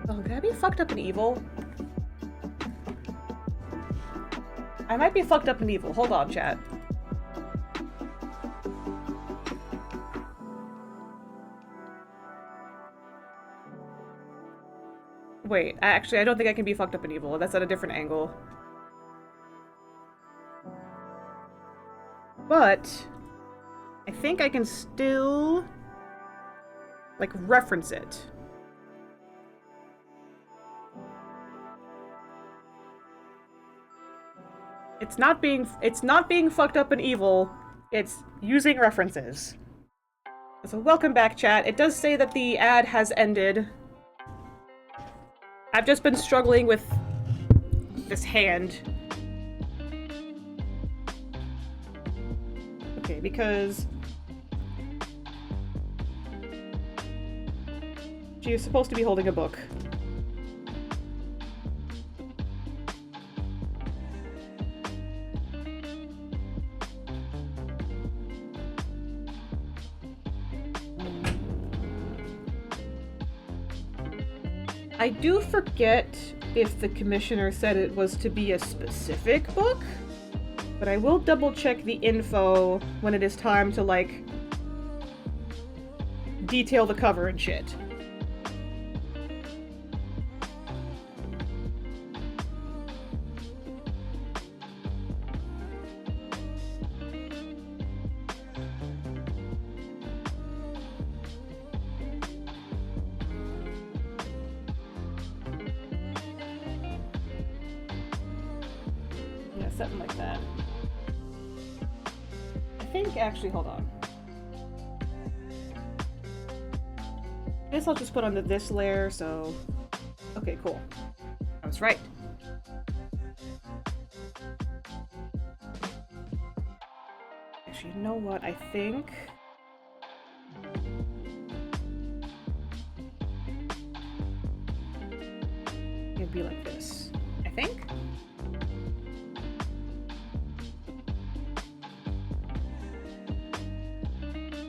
Oh, could I be fucked up and evil? I might be fucked up and evil. Hold on, chat. Wait, actually, I don't think I can be fucked up and evil. That's at a different angle. But I think I can still like reference it. It's not being fucked up and evil. It's using references. So welcome back, chat. It does say that the ad has ended. I've just been struggling with this hand. Okay, because she is supposed to be holding a book. I do forget if the commissioner said it was to be a specific book, but I will double check the info when it is time to, like, detail the cover and shit. Something like that. I think, actually, hold on. I guess I'll just put on this layer, so... Okay, cool. I was right. Actually, you know what? I think... It'd be like this. I think?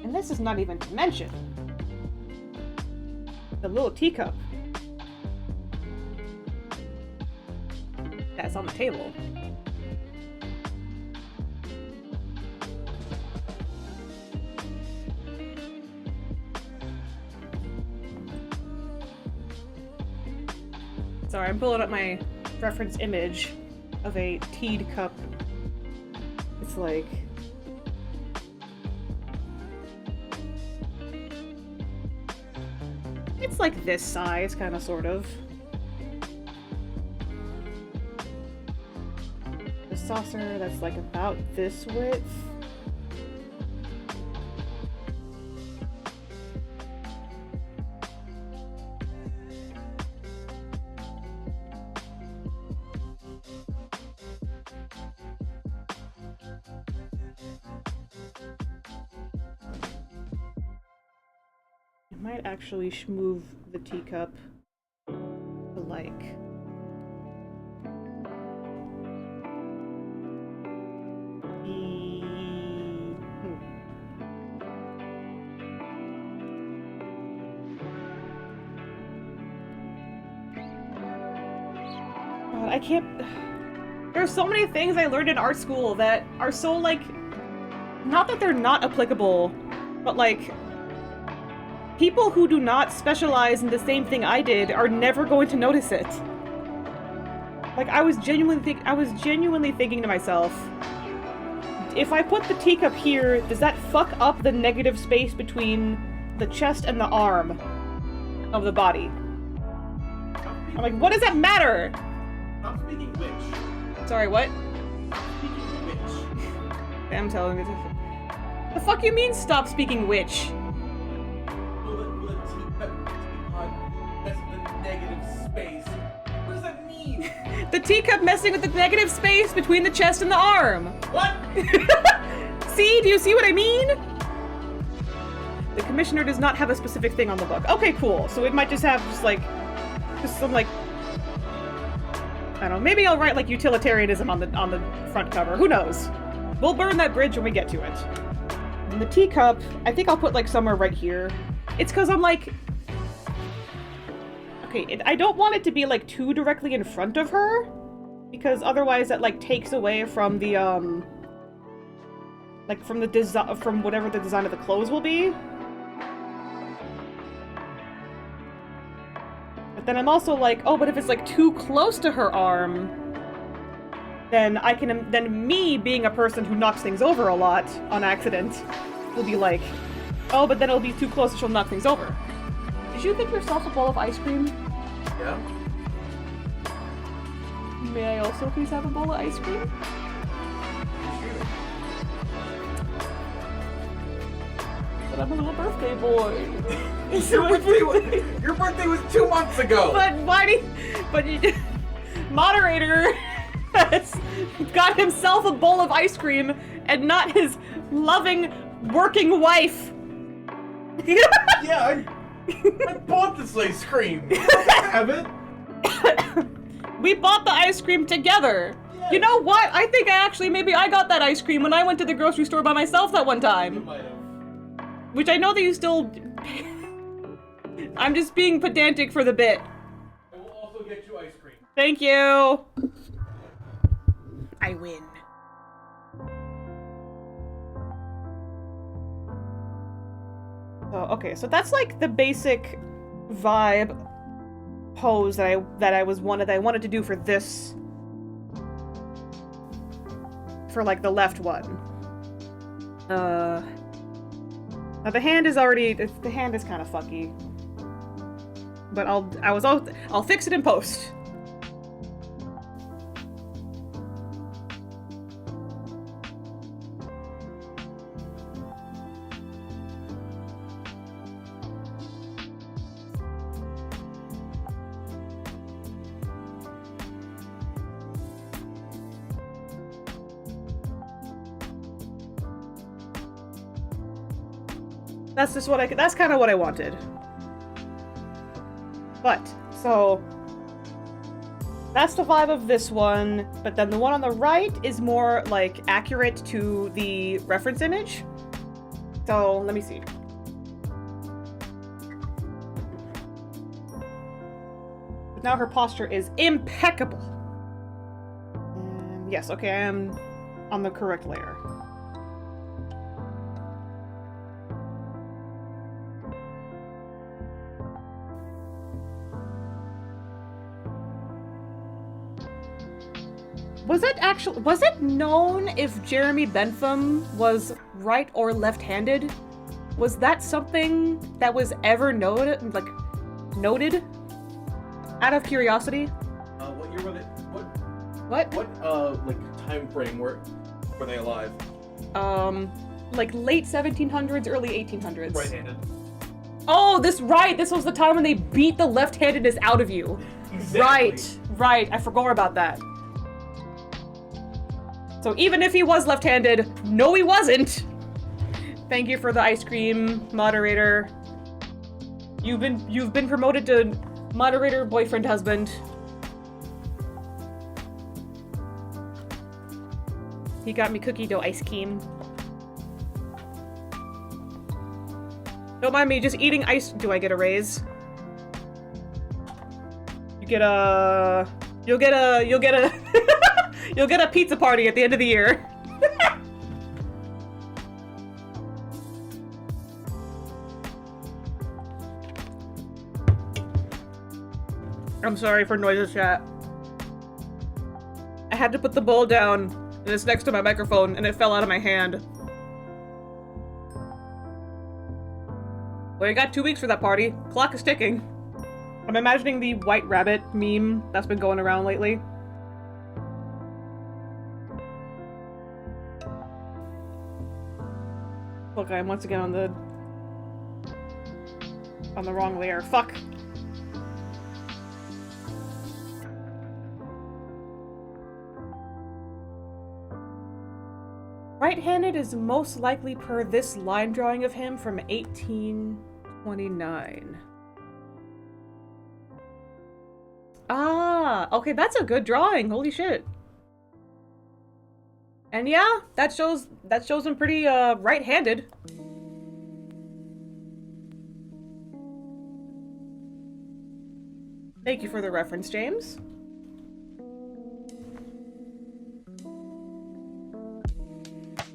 And this is not even to mention the little teacup that's on the table. Sorry, I'm pulling up my reference image of a teed cup. It's like... It's like this size, kind of, sort of. The saucer, that's like about this width. Might actually move the teacup to, like, God, I can't... There's so many things I learned in art school that are so, like, not that they're not applicable, but, like, people who do not specialize in the same thing I did are never going to notice it. Like, I was genuinely thinking to myself, if I put the teacup here, does that fuck up the negative space between the chest and the arm of the body? I'm like, what does that matter? Stop speaking witch. Sorry, what? Stop speaking witch. I'm telling you. The fuck you mean stop speaking witch? That's the negative space. What does that mean? The teacup messing with the negative space between the chest and the arm. What? See? Do you see what I mean? The commissioner does not have a specific thing on the book. Okay, cool. So it might just have just some like, I don't know. Maybe I'll write like utilitarianism on the front cover. Who knows? We'll burn that bridge when we get to it. And the teacup, I think I'll put like somewhere right here. It's because I'm like, okay, I don't want it to be like too directly in front of her, because otherwise that like takes away from the like from the design, from whatever the design of the clothes will be. But then I'm also like, oh, but if it's like too close to her arm, then then me being a person who knocks things over a lot on accident will be like, oh, but then it'll be too close and she'll knock things over. Did you get yourself a bowl of ice cream? Yeah. May I also please have a bowl of ice cream? But I'm a little birthday boy. Your birthday was 2 months ago. But why do you, moderator has got himself a bowl of ice cream and not his loving, working wife. Yeah, I bought this ice cream. I have it. We bought the ice cream together. Yeah. You know what? I think maybe I got that ice cream when I went to the grocery store by myself that one You time. might have. Which I know that you still... I'm just being pedantic for the bit. I will also get you ice cream. Thank you. I win. Oh, okay, so that's like the basic vibe pose that I wanted to do for this, for like the left one. Now the hand is kind of fucky, but I'll fix it in post. That's kind of what I wanted. But, so, that's the vibe of this one, but then the one on the right is more, like, accurate to the reference image. So, let me see. Now her posture is impeccable. And yes, okay, I am on the correct layer. Was it known if Jeremy Bentham was right or left-handed? Was that something that was ever noted? Out of curiosity? What year were they? What? Like time frame were they alive? Like late 1700s, early 1800s. Right-handed. Oh, this was the time when they beat the left-handedness out of you. Exactly. Right. I forgot about that. So even if he was left-handed, no he wasn't. Thank you for the ice cream, moderator. You've been promoted to moderator, boyfriend, husband. He got me cookie dough ice cream. Don't mind me just eating ice. Do I get a raise? You'll get a you'll get a pizza party at the end of the year. I'm sorry for noises, chat. I had to put the bowl down, and it's next to my microphone, and it fell out of my hand. Well, you got 2 weeks for that party. Clock is ticking. I'm imagining the white rabbit meme that's been going around lately. Look, I'm once again on the wrong layer. Fuck. Right-handed is most likely per this line drawing of him from 1829. Ah, okay, that's a good drawing. Holy shit. And yeah, that shows him pretty right-handed. Thank you for the reference, James.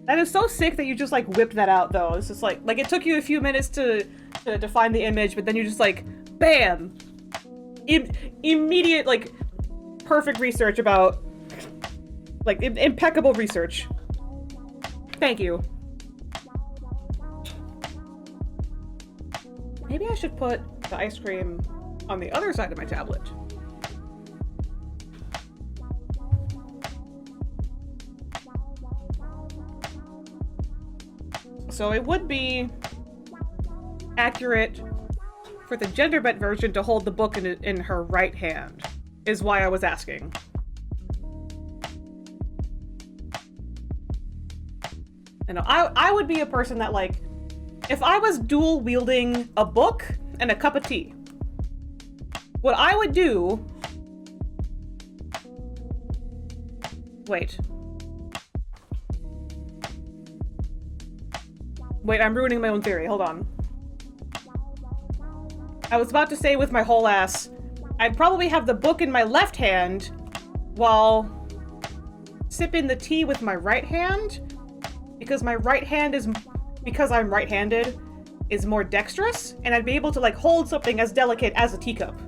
That is so sick that you just like whipped that out though. It's just like it took you a few minutes to find the image, but then you just like bam, immediate like perfect research about like impeccable research. Thank you. Maybe I should put the ice cream on the other side of my tablet. So it would be accurate for the gender bent version to hold the book in her right hand, is why I was asking. You know, I would be a person that, like, if I was dual wielding a book and a cup of tea, what I would do... Wait. Wait, I'm ruining my own theory. Hold on. I was about to say with my whole ass, I'd probably have the book in my left hand while sipping the tea with my right hand, because my right hand is, because I'm right-handed, is more dexterous, and I'd be able to, like, hold something as delicate as a teacup.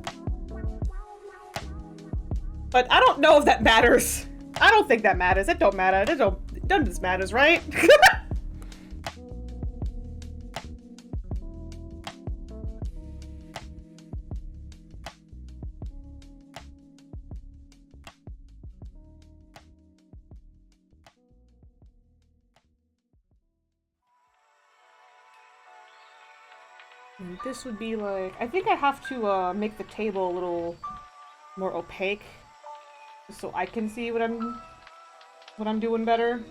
But I don't know if that matters. I don't think that matters. It don't matter. None of this matters, right? And this would be like... I think I have to make the table a little more opaque, so I can see what I'm doing better.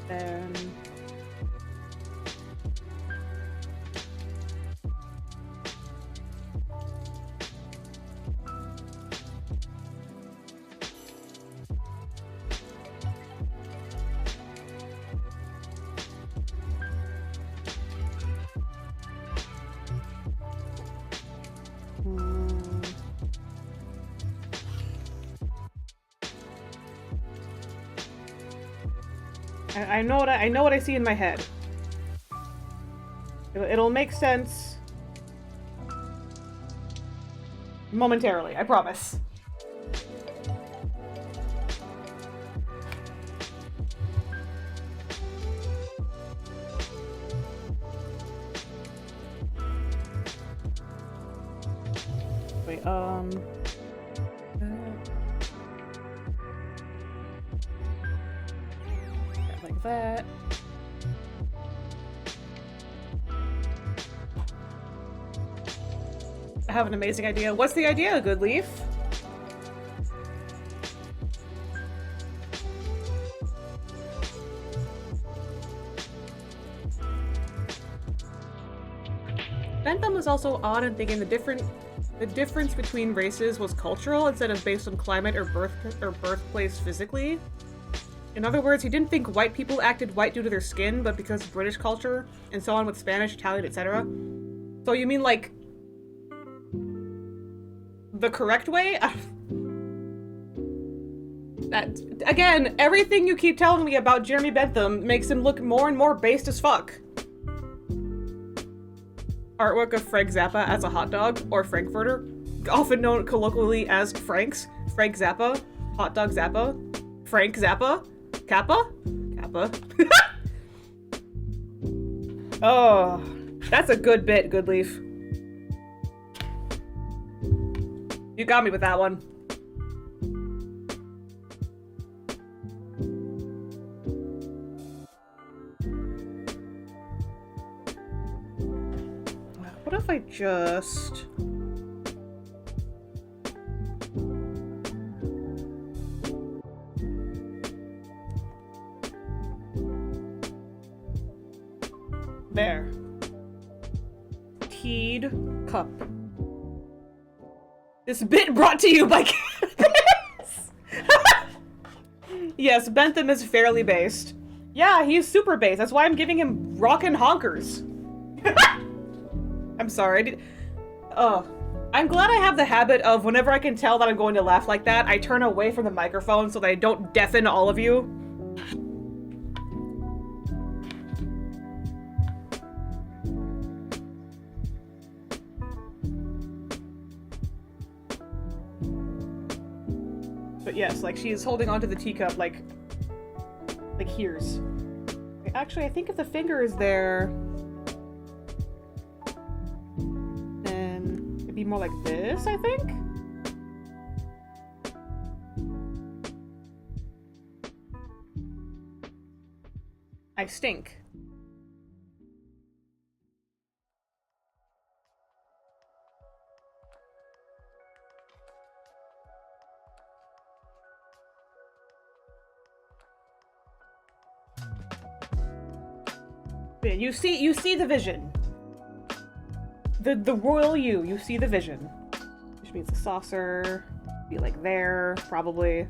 Then... I know what I see in my head. It'll make sense momentarily, I promise. Wait, like that. I have an amazing idea. What's the idea, Good Leaf? Bentham was also odd in thinking the difference between races was cultural instead of based on climate or birthplace physically. In other words, he didn't think white people acted white due to their skin, but because of British culture, and so on with Spanish, Italian, etc. So you mean, like, the correct way? That, again, everything you keep telling me about Jeremy Bentham makes him look more and more based as fuck. Artwork of Frank Zappa as a hot dog, or Frankfurter, often known colloquially as Franks, Frank Zappa, Hot Dog Zappa, Frank Zappa, Kappa? Kappa. Oh, that's a good bit, Good Leaf. You got me with that one. What if I just... There. Teed cup. This bit brought to you by Cannabis! Yes, Bentham is fairly based. Yeah, he's super based. That's why I'm giving him rockin' honkers. I'm sorry. I'm glad I have the habit of whenever I can tell that I'm going to laugh like that, I turn away from the microphone so that I don't deafen all of you. But yes, like, she's holding onto the teacup, like here's. Actually, I think if the finger is there, then it'd be more like this, I think? I stink. You see the vision. The royal you see the vision. Which means the saucer be like there, probably.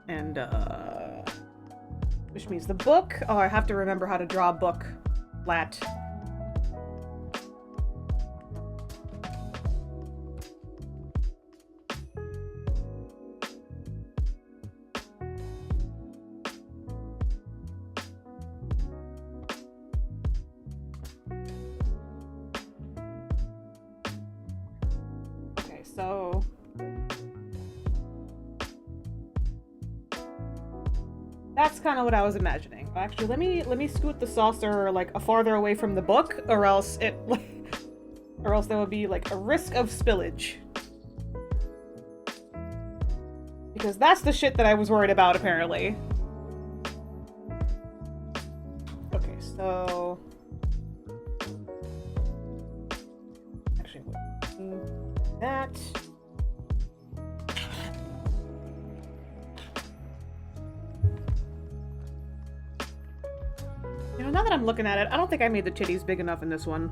And which means the book. Oh, I have to remember how to draw a book. Flat. So that's kind of what I was imagining. Actually, let me scoot the saucer like farther away from the book, or else there would be like a risk of spillage. Because that's the shit that I was worried about, apparently. Okay, so actually, that. You know, now that I'm looking at it, I don't think I made the titties big enough in this one.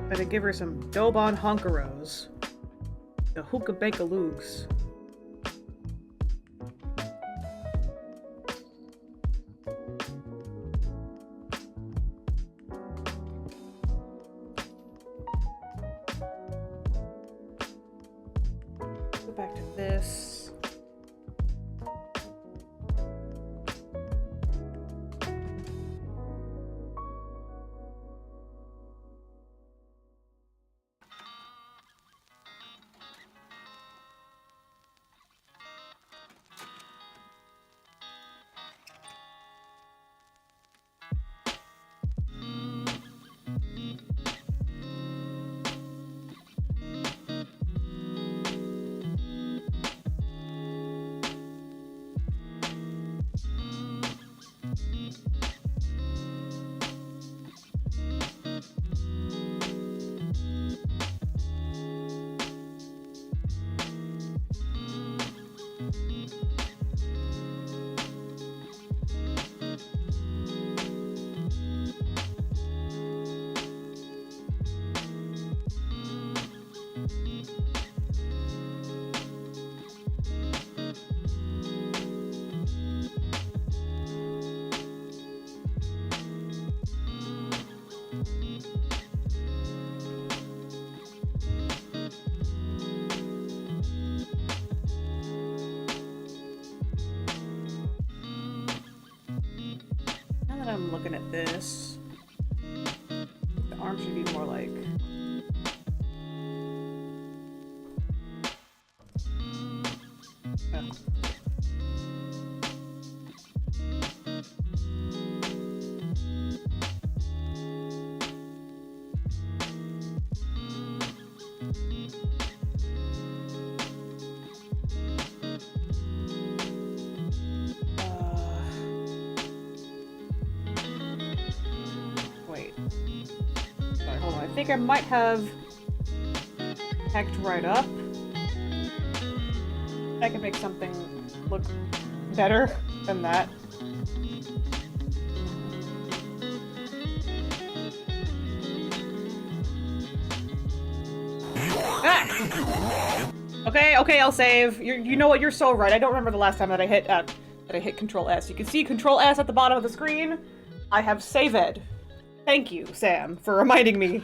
Better give her some Dobon Honkeros. The Hookah Bakaloogs. Go back to this. I'm looking at this. The arm should be more like... Oh. I think I might have hecked right up. I can make something look better than that. Ah! Okay, I'll save. You know what? You're so right. I don't remember the last time that I hit Control S. You can see Control S at the bottom of the screen. I have saved. Thank you, Sam, for reminding me.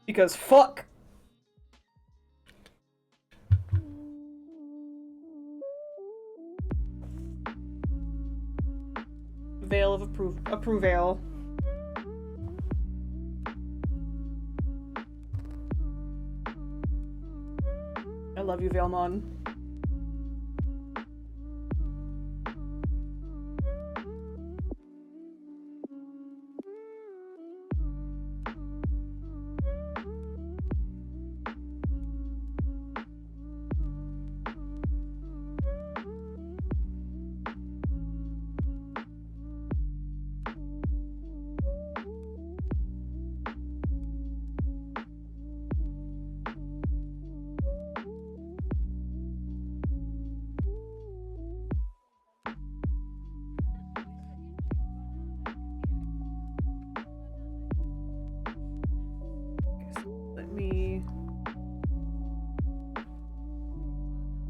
Because fuck. Veil of approval. I love you, Veilmon.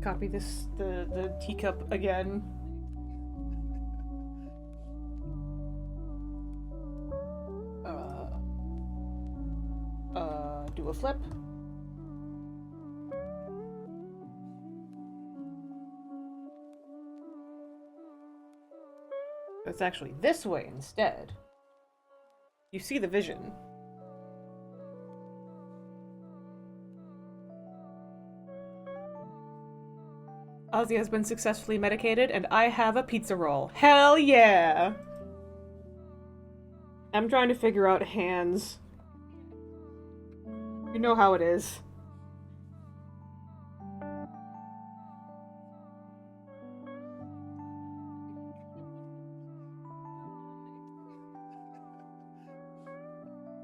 copy the teacup again. Do a flip. It's actually this way instead. You see the vision. Ozzy has been successfully medicated, and I have a pizza roll. Hell yeah! I'm trying to figure out hands. You know how it is.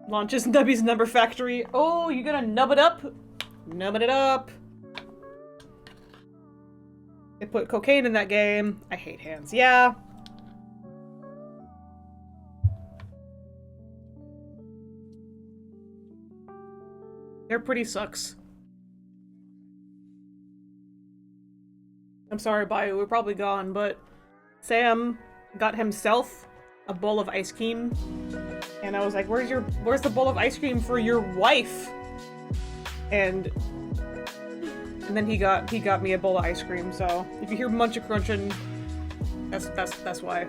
Launches Nubby's Number Factory. Oh, you gonna nub it up? Nubbing it up. They put cocaine in that game. I hate hands. Yeah. They're pretty sucks. I'm sorry, Bayou, we're probably gone, but Sam got himself a bowl of ice cream, and I was like, where's the bowl of ice cream for your wife? And then he got me a bowl of ice cream, so if you hear munch crunching, that's why.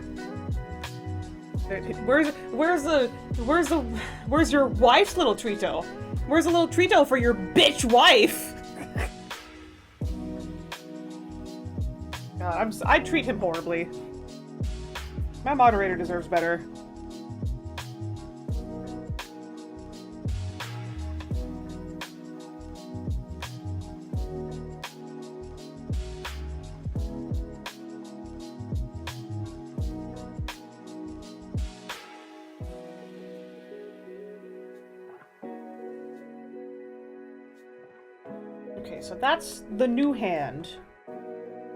Where's your wife's little treato? Where's a little treato for your bitch wife? God, I treat him horribly. My moderator deserves better. Okay, so that's the new hand.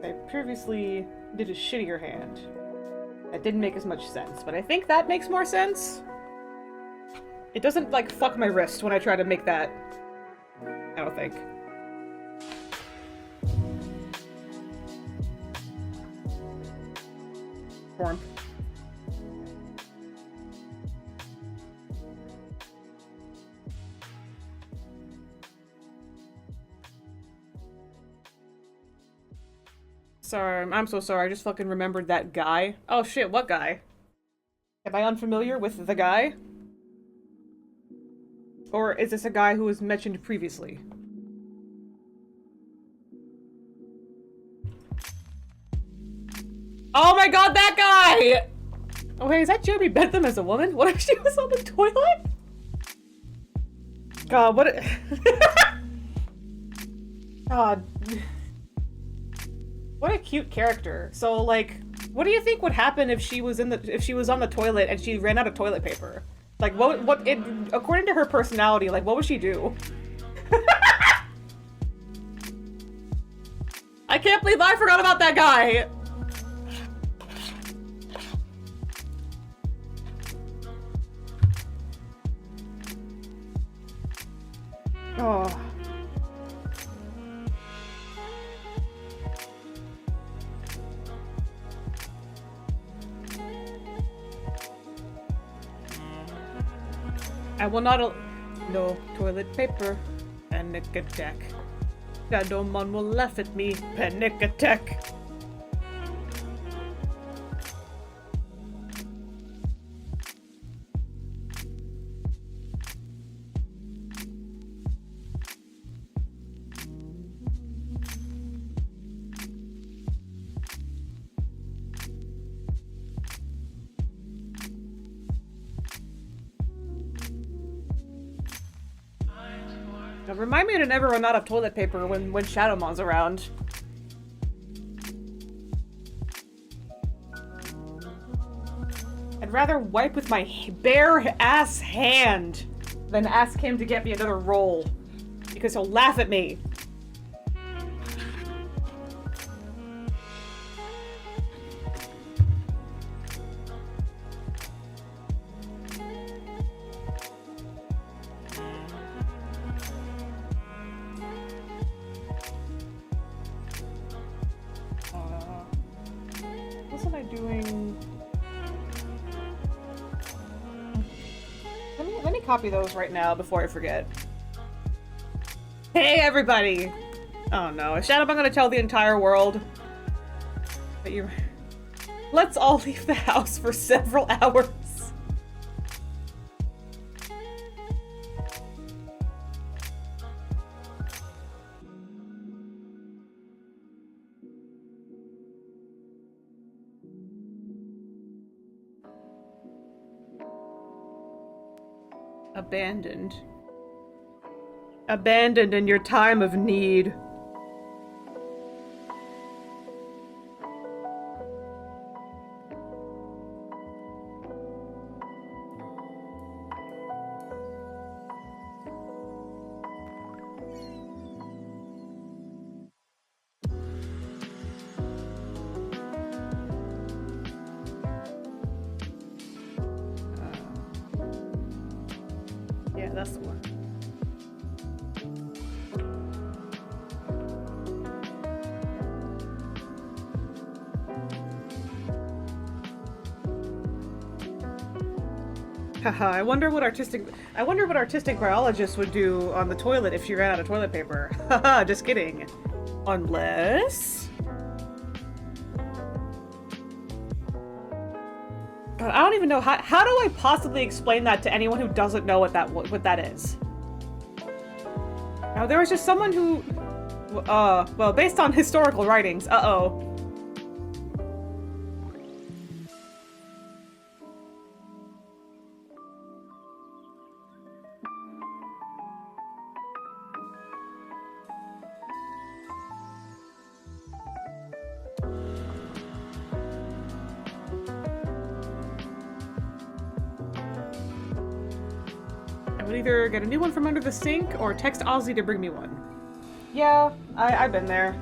I previously did a shittier hand. That didn't make as much sense, but I think that makes more sense. It doesn't, like, fuck my wrist when I try to make that. I don't think. Form. Sorry, I'm so sorry. I just fucking remembered that guy. Oh shit, what guy? Am I unfamiliar with the guy? Or is this a guy who was mentioned previously? Oh my god, that guy! Oh hey, is that Jeremy Bentham as a woman? What if she was on the toilet? God, what a- God. What a cute character. So, like, what do you think would happen if she was on the toilet and she ran out of toilet paper? Like, according to her personality, like, what would she do? I can't believe I forgot about that guy! Oh. I will not no toilet paper. Panic attack. Shadowmon will laugh at me. Panic attack. Now, remind me to never run out of toilet paper when Shadowmon's around. I'd rather wipe with my bare ass hand than ask him to get me another roll. Because he'll laugh at me. doing... Let me copy those right now before I forget. Hey, everybody! Oh no, is Shadowbun gonna tell the entire world that you... Let's all leave the house for several hours. Abandoned. Abandoned in your time of need. Yeah, that's the one. Haha, I wonder what artistic biologists would do on the toilet if she ran out of toilet paper. Haha, just kidding. Unless... God, I don't even know how do I possibly explain that to anyone who doesn't know what that is? Now, there was just someone who... well, based on historical writings, uh-oh. I would either get a new one from under the sink or text Ozzy to bring me one. Yeah, I've been there.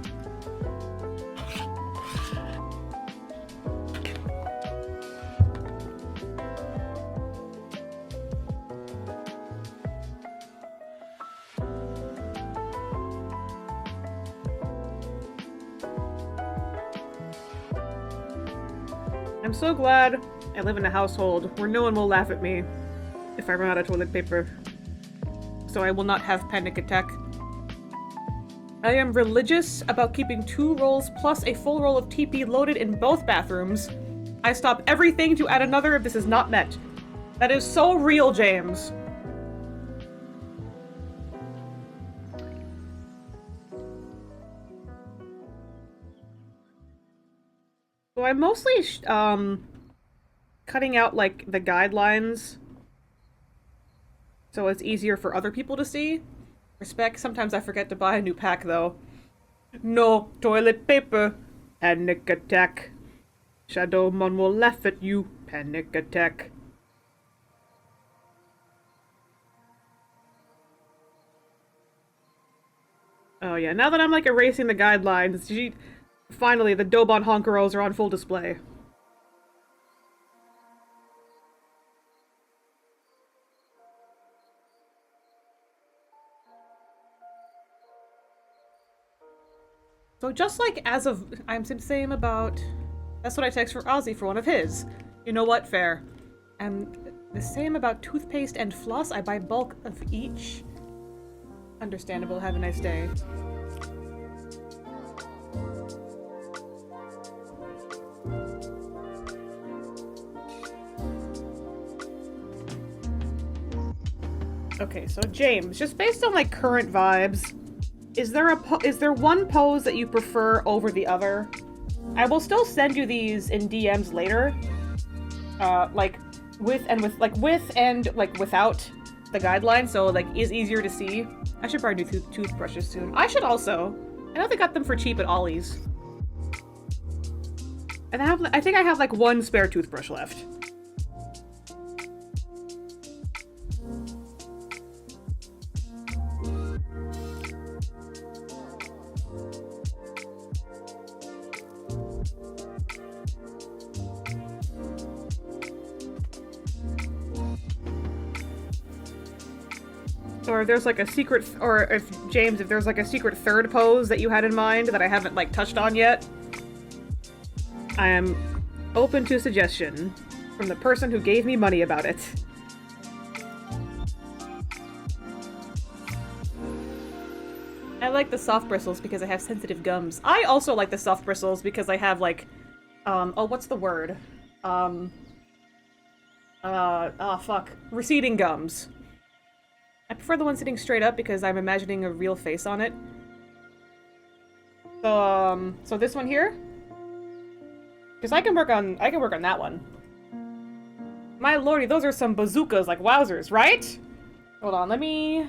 I'm so glad I live in a household where no one will laugh at me if I run out of toilet paper. So I will not have panic attack. I am religious about keeping 2 rolls plus a full roll of TP loaded in both bathrooms. I stop everything to add another if this is not met. That is so real, James. So I'm mostly, cutting out, like, the guidelines so it's easier for other people to see. Respect. Sometimes I forget to buy a new pack, though. No toilet paper. Panic attack. Shadowmon will laugh at you. Panic attack. Oh yeah, now that I'm, like, erasing the guidelines, finally, the Dobon Honkeros are on full display. So just like as of, I'm the same about, that's what I text for Ozzy for one of his. You know what, fair. And the same about toothpaste and floss, I buy bulk of each. Understandable, have a nice day. Okay, so James, just based on like current vibes, is there one pose that you prefer over the other? I will still send you these in DMs later. Like with and without the guidelines, so like is easier to see. I should buy new toothbrushes soon. I should also. I know they got them for cheap at Ollie's. And I think I have like one spare toothbrush left. Or if there's like a secret, or if there's like a secret third pose that you had in mind that I haven't like touched on yet, I am Open to suggestion from the person who gave me money about it. I like the soft bristles because I have sensitive gums. I also like the soft bristles because I have, like, oh, what's the word? Fuck. Receding gums. I prefer the one sitting straight up because I'm imagining a real face on it. So this one here? Because I can work on that one. My lordy, those are some bazookas, like wowzers, right? Hold on, let me...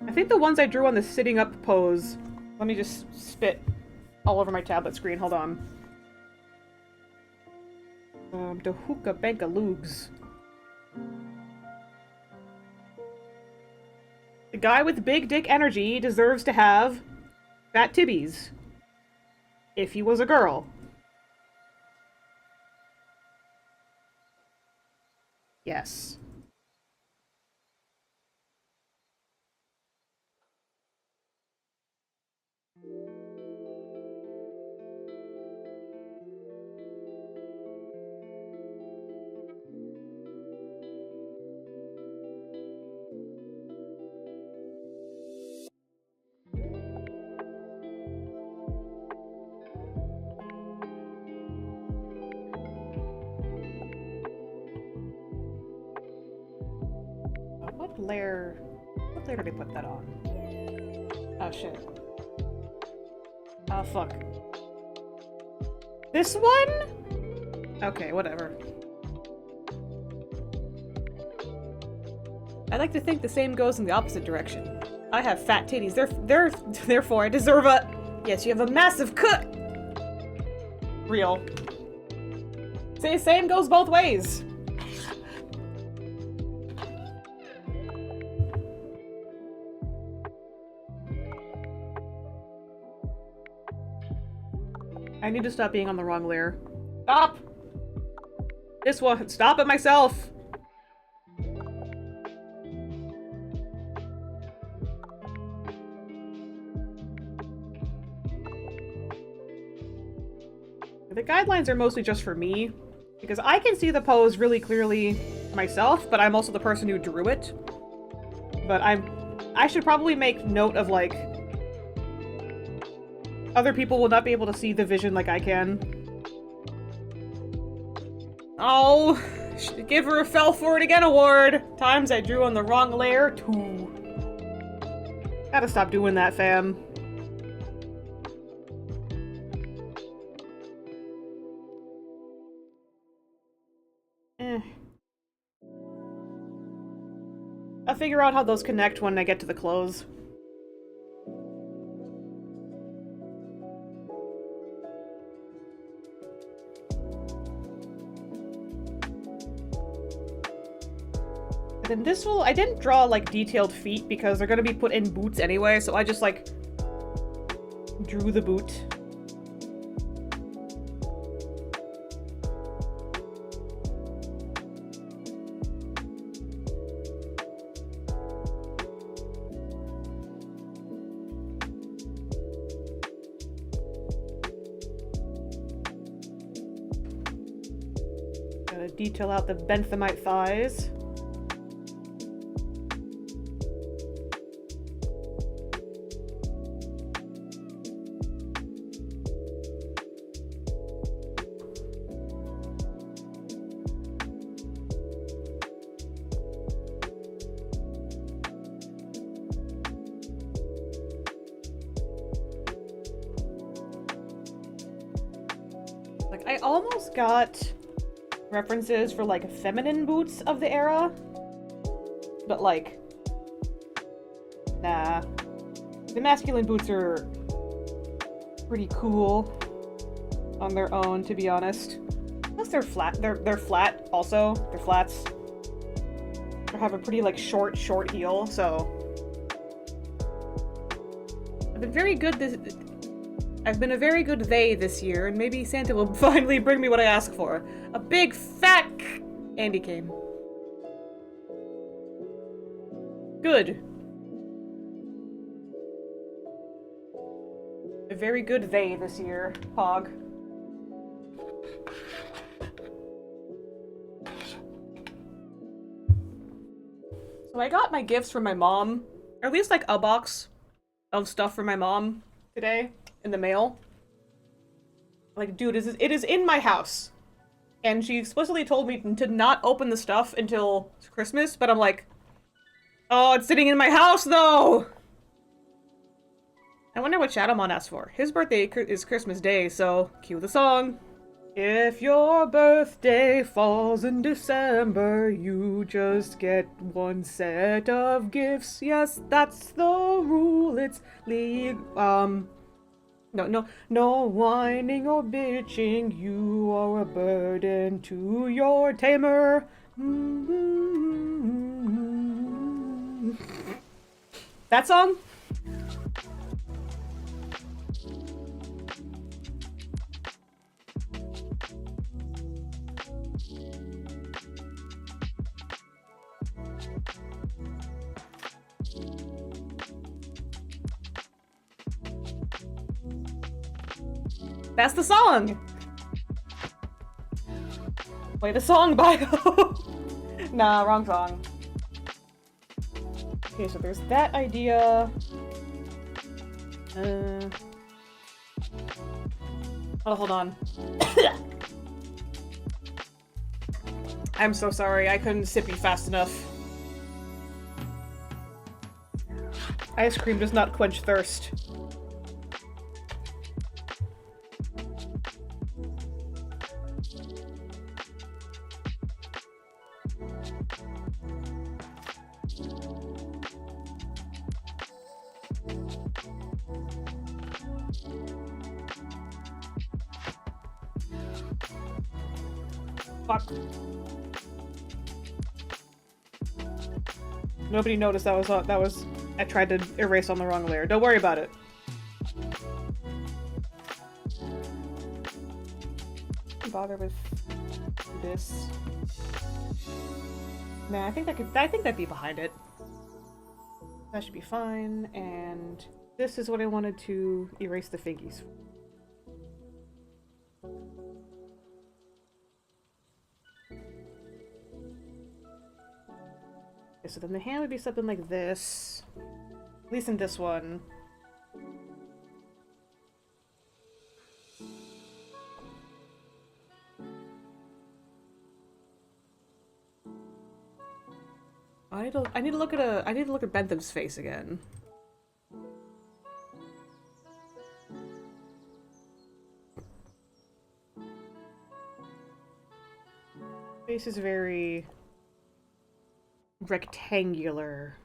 I think the ones I drew on the sitting up pose... Let me just spit all over my tablet screen, hold on. The hookah banka loogs. The guy with big dick energy deserves to have fat tibbies. If he was a girl. Yes. What layer did I put that on? Oh shit. Oh fuck. This one? Okay, whatever. I like to think the same goes in the opposite direction. I have fat titties. Therefore I deserve a... Yes, you have a massive cut! Real. Say, same goes both ways. I need to stop being on the wrong layer. Stop! This one. Stop it myself! The guidelines are mostly just for me, because I can see the pose really clearly myself, but I'm also the person who drew it. But I should probably make note of, like, other people will not be able to see the vision like I can. Oh, give her a fell for it again award. Times I drew on the wrong layer, too. Gotta stop doing that, fam. I'll figure out how those connect when I get to the close. And then this will... I didn't draw, like, detailed feet because they're gonna be put in boots anyway, so I just, like, drew the boot. Gotta detail out the benthamite thighs. Like, I almost got references for, like, feminine boots of the era, but, like, nah. The masculine boots are pretty cool on their own, to be honest. Plus they're flat. They're flat also. They're flats. They have a pretty, like, short heel, so... I've been very good this... I've been a very good they this year, and maybe Santa will finally bring me what I ask for. A big, fat Andy came. Good. A very good they this year, Pog. So I got my gifts from my mom, or at least like a box of stuff from my mom today in the mail. Like, dude, it is in my house. And she explicitly told me to not open the stuff until Christmas, but I'm like, oh, it's sitting in my house though! I wonder what Shadowmon asked for. His birthday is Christmas Day, so cue the song. If your birthday falls in December, you just get one set of gifts. Yes, that's the rule. It's no whining or bitching. You are a burden to your tamer. That song? That's the song! Play the song, bio! Nah, wrong song. Okay, so there's that idea. Oh, hold on. I'm so sorry, I couldn't sip you fast enough. Ice cream does not quench thirst. Fuck. Nobody noticed that was I tried to erase on the wrong layer. Don't worry about it. Bother with this. Nah, I think that'd be behind it. That should be fine, and this is what I wanted to erase the figgies for. Okay, so then the hand would be something like this. At least in this one. I need to look at Bentham's face again. Face is very rectangular.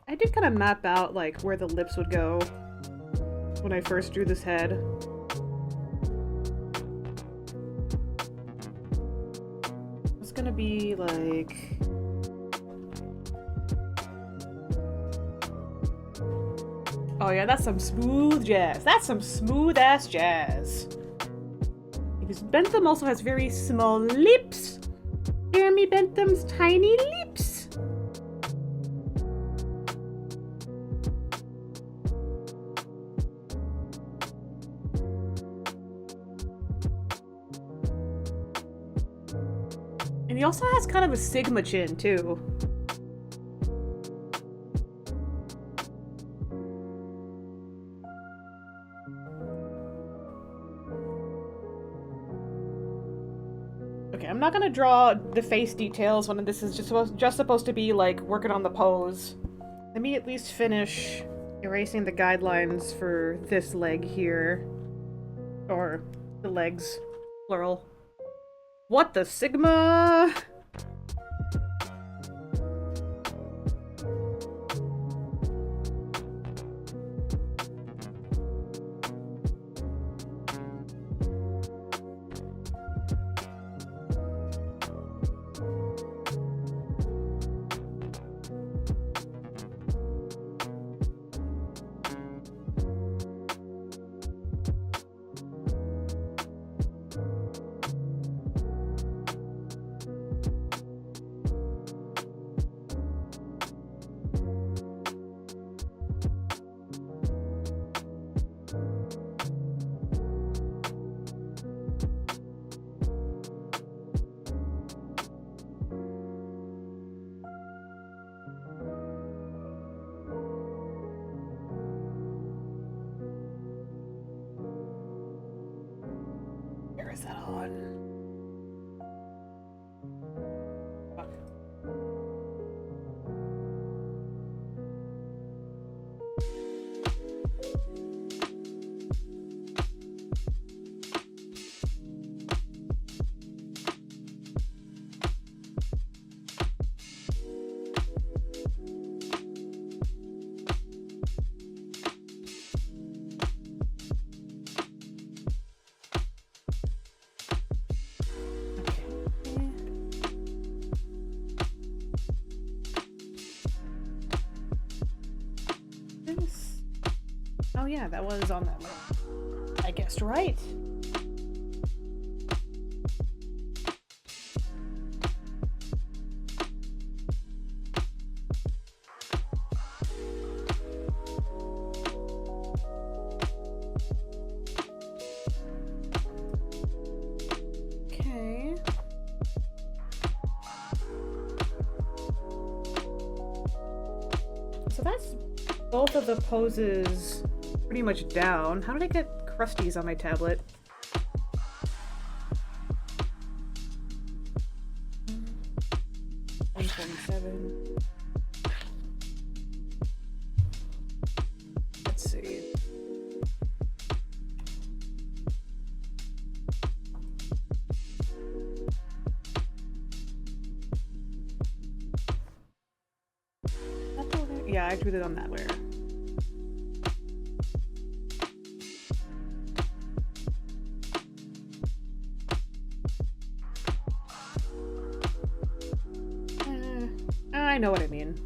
I did kind of map out, like, where the lips would go when I first drew this head. It's gonna be, like... Oh yeah, that's some smooth jazz. That's some smooth-ass jazz. Because Bentham also has very small lips. Jeremy Bentham's tiny lips. And he also has kind of a Sigma chin, too. Okay, I'm not gonna draw the face details when this is just supposed to be, like, working on the pose. Let me at least finish erasing the guidelines for this leg here. Or the legs, plural. What the Sigma? that on? Fuck. Oh yeah, that was on that list. I guessed right. Okay. So that's both of the poses pretty much down. How did I get crusties on my tablet? $127. Let's see. Yeah, I drew it on that layer. I know what I mean.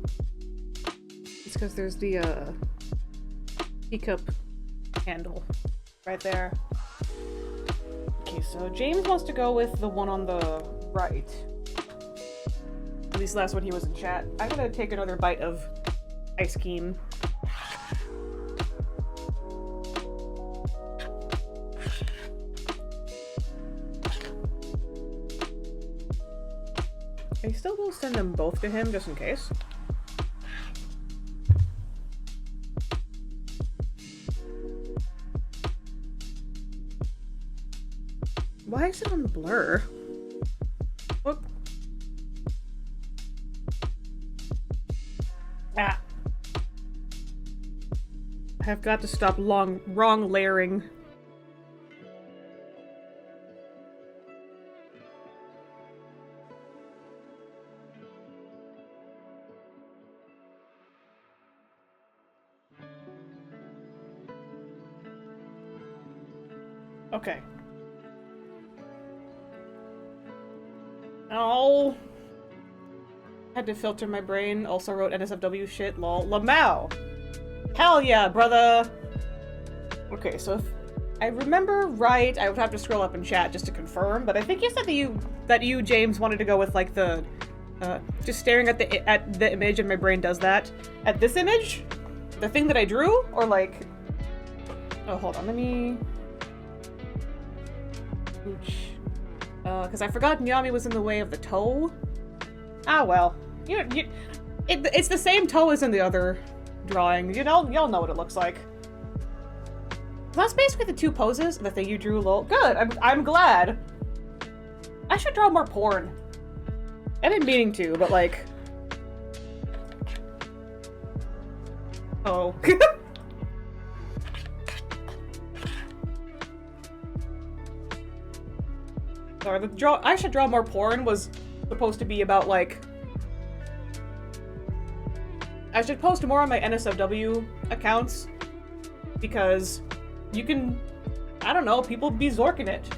It's because there's the teacup handle right there. Okay, so James wants to go with the one on the right. At least last when he was in chat. I'm gonna take another bite of ice cream. I still will send them both to him just in case. Why is it on blur? Whoop. Ah. I've got to stop wrong layering. Okay. Oh. Had to filter my brain. Also wrote NSFW shit. Lol. Lamau. Hell yeah, brother. Okay, so if I remember right, I would have to scroll up in chat just to confirm. But I think you said that you James wanted to go with like the just staring at the image and my brain does that. At this image, the thing that I drew, or like. Oh, hold on. Let me. Because I forgot Nyami was in the way of the toe. Ah, well. It's the same toe as in the other drawing. Y'all know what it looks like. That's basically the two poses, the thing you drew, lol. Good, I'm glad. I should draw more porn. I've been meaning to, but like... Oh. Sorry, I should draw more porn was supposed to be about, like... I should post more on my NSFW accounts, because you can... I don't know, people be zorking it.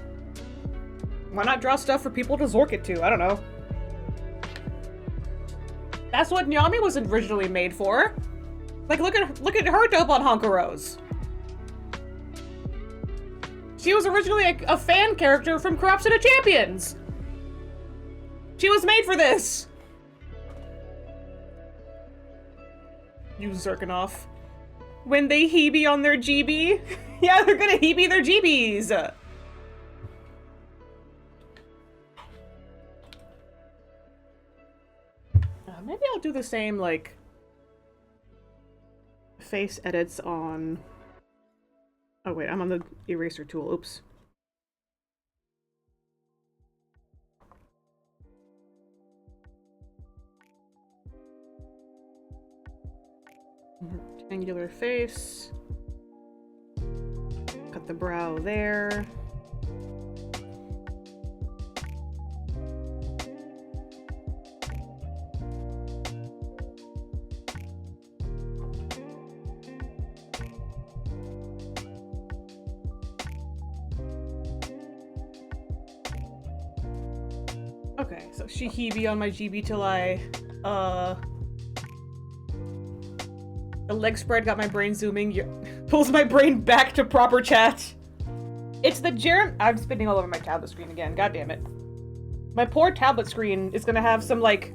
Why not draw stuff for people to zork it to? I don't know. That's what Nyami was originally made for. Like, look at her dope on Honkaros. She was originally a fan character from Corruption of Champions. She was made for this. You Zerkinoff. When they Hebe on their GB? Yeah, they're gonna Hebe their GBs. Maybe I'll do the same, like, face edits on... Oh wait, I'm on the eraser tool, oops. Angular face. Cut the brow there. Okay, so Shihebe on my GB till I, the leg spread got my brain zooming, pulls my brain back to proper chat. It's the I'm spinning all over my tablet screen again, god damn it. My poor tablet screen is gonna have some, like,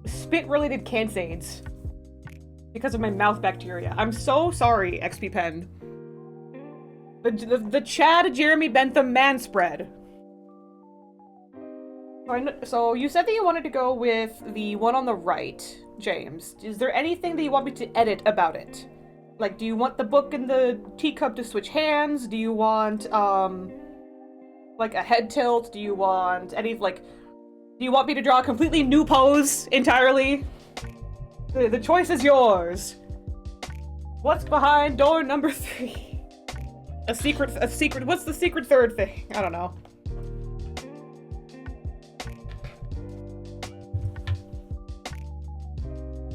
spit-related cansades because of my mouth bacteria. I'm so sorry, XP Pen. The Chad Jeremy Bentham man spread. So you said that you wanted to go with the one on the right, James. Is there anything that you want me to edit about it? Like, do you want the book and the teacup to switch hands? Do you want, like a head tilt? Do you want any, like, do you want me to draw a completely new pose entirely? The choice is yours. What's behind door number 3? A secret, what's the secret third thing? I don't know.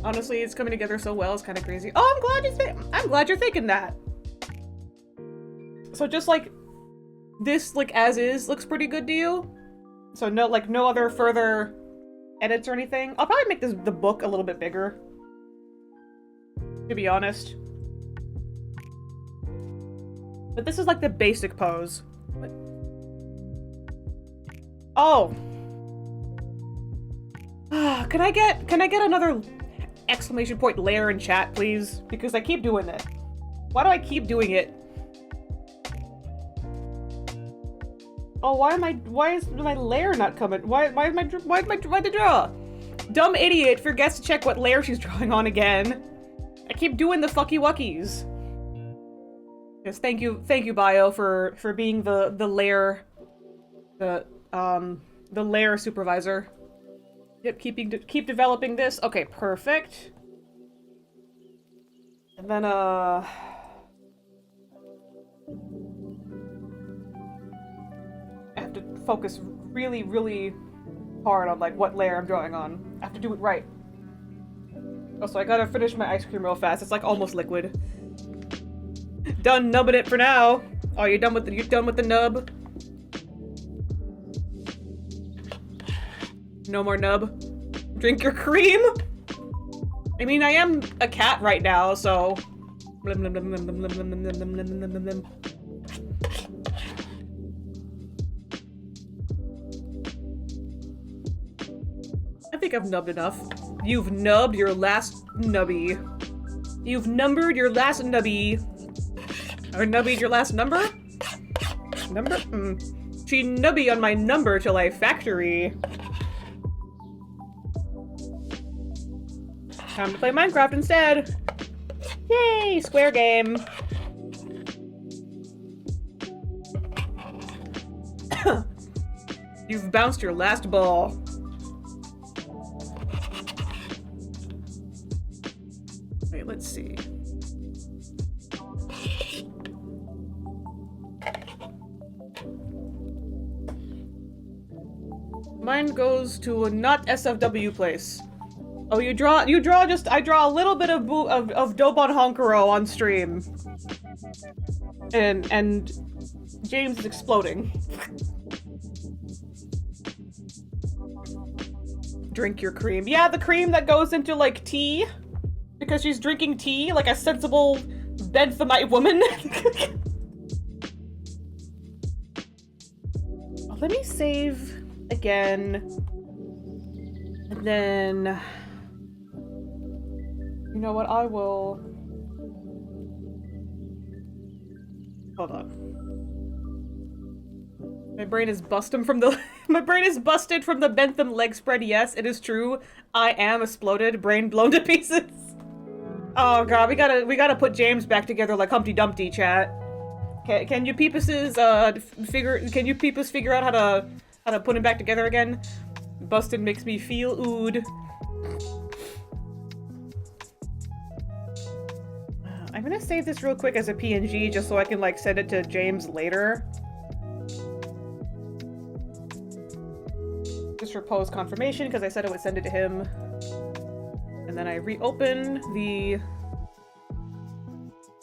Honestly, it's coming together so well, it's kind of crazy. Oh, I'm glad you're thinking that. So just like this, like as is, looks pretty good to you. So no, like no other further edits or anything. I'll probably make the book a little bit bigger, to be honest. But this is like the basic pose. Oh. Can I get another exclamation point layer in chat, please? Because I keep doing it. Why do I keep doing it? Oh, why is my layer not coming? Why is my draw? Dumb idiot forgets to check what layer she's drawing on again. I keep doing the fucky wuckies. Yes, thank you, Bio, for being the layer, the layer supervisor. Yep, keep developing this. Okay, perfect. And then, I have to focus really, really hard on, like, what layer I'm drawing on. I have to do it right. Also, I gotta finish my ice cream real fast. It's, like, almost liquid. Done nubbing it for now. Oh, you're done with the nub? No more nub. Drink your cream? I mean, I am a cat right now, so... I think I've nubbed enough. You've nubbed your last nubby. You've numbered your last nubby. Or nubbied your last number? Number? She nubby on my number till I factory. Time to play Minecraft instead. Yay, square game. You've bounced your last ball. Wait, let's see. Mine goes to a not SFW place. Oh, I draw a little bit of dope on Honkuro on stream. And James is exploding. Drink your cream. Yeah, the cream that goes into, like, tea. Because she's drinking tea like a sensible Benthamite woman. Let me save again. And then... You know what, I will... Hold on. My brain is busted from the- My brain is busted from the Bentham leg spread, yes, it is true. I am exploded, brain blown to pieces. Oh god, we gotta put James back together like Humpty Dumpty, chat. Can you peepuses, figure out how to put him back together again? Busted makes me feel ood. I'm gonna save this real quick as a PNG just so I can, like, send it to James later. Just for post confirmation, because I said I would send it to him. And then I reopen the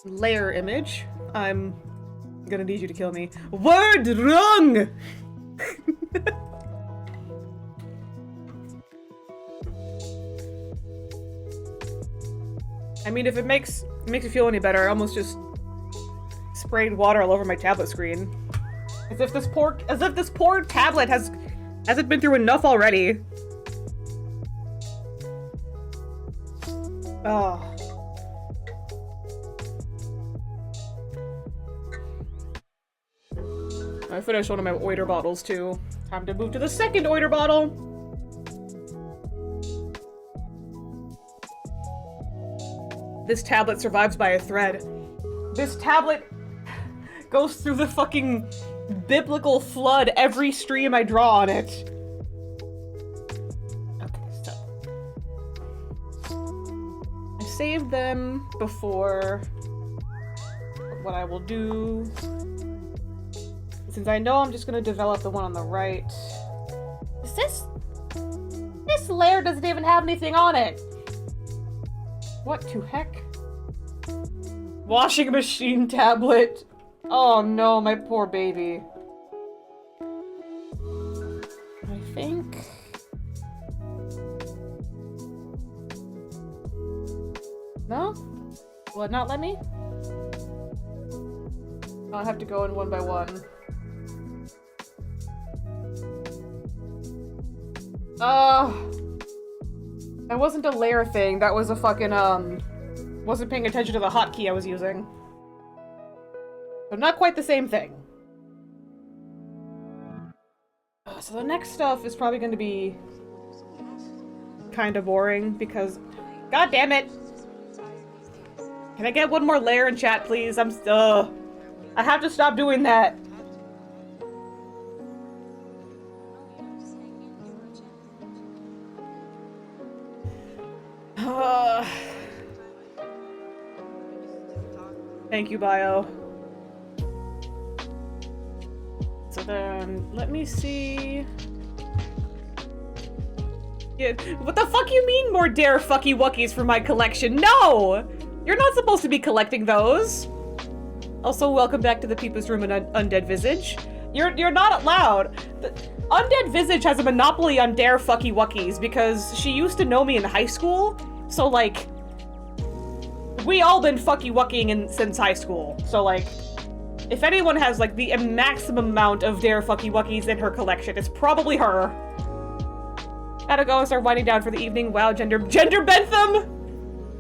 layer image. I'm gonna need you to kill me. Word wrong! I mean, if it makes you feel any better, I almost just sprayed water all over my tablet screen. As if this poor tablet hasn't been through enough already. Oh. I finished one of my oiter bottles too. Time to move to the second oiter bottle. This tablet survives by a thread. This tablet goes through the fucking biblical flood every stream I draw on it. Okay, so. I saved them before. What I will do, since I know I'm just gonna develop the one on the right. This layer doesn't even have anything on it. What to heck? Washing machine tablet. Oh no, my poor baby. I think... No? Will it not let me? I'll have to go in one by one. That wasn't a layer thing, that was a fucking, wasn't paying attention to the hotkey I was using. So not quite the same thing. So the next stuff is probably going to be kind of boring because, god damn it! Can I get one more layer in chat, please? I have to stop doing that. Thank you, Bio. So then, let me see. Yeah, what the fuck you mean more dare fucky wuckies for my collection? No! You're not supposed to be collecting those. Also, welcome back to the Peepers Room and Undead Visage. You're not allowed. Undead Visage has a monopoly on dare fucky wuckies because she used to know me in high school. So, like, we all been fucky wuckying since high school. So, like, if anyone has, like, the maximum amount of dare fucky wuckies in her collection, it's probably her. Gotta go and start winding down for the evening. Wow, gender Bentham!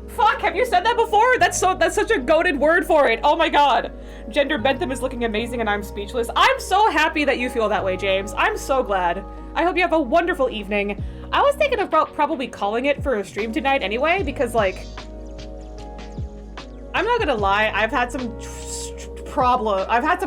Fuck, have you said that before? That's such a goated word for it. Oh my god. Gender Bentham is looking amazing and I'm speechless. I'm so happy that you feel that way, James. I'm so glad. I hope you have a wonderful evening. I was thinking about probably calling it for a stream tonight anyway, because, like, I'm not gonna lie, I've had some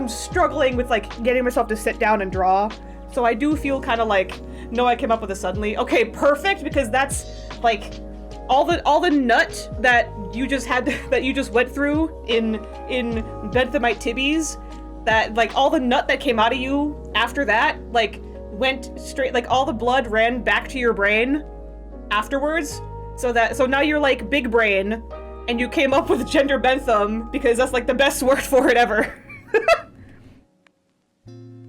struggling with, like, getting myself to sit down and draw. So I do feel kind of like, no, I came up with it suddenly. Okay, perfect, because that's, like, all the nut that you just had, that you just went through in Benthamite Tibbies, that, like, all the nut that came out of you after that, like, went straight, like, all the blood ran back to your brain afterwards. So now you're, like, big brain, and you came up with gender Bentham, because that's, like, the best word for it ever.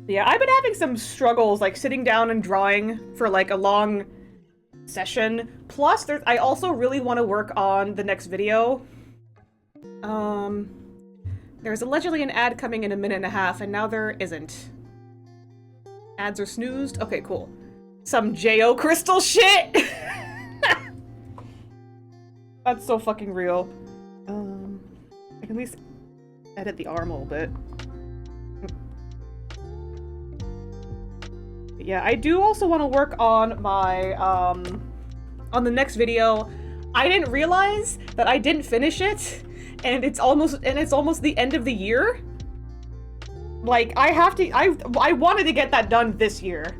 Yeah, I've been having some struggles, like, sitting down and drawing for, like, a long session. Plus, I also really want to work on the next video. There's allegedly an ad coming in a minute and a half, and now there isn't. Ads are snoozed? Okay, cool. Some J.O. Crystal shit! That's so fucking real. I can at least edit the arm a little bit. Yeah, I do also want to work on my, on the next video. I didn't realize that I didn't finish it, and it's almost the end of the year. Like, I wanted to get that done this year.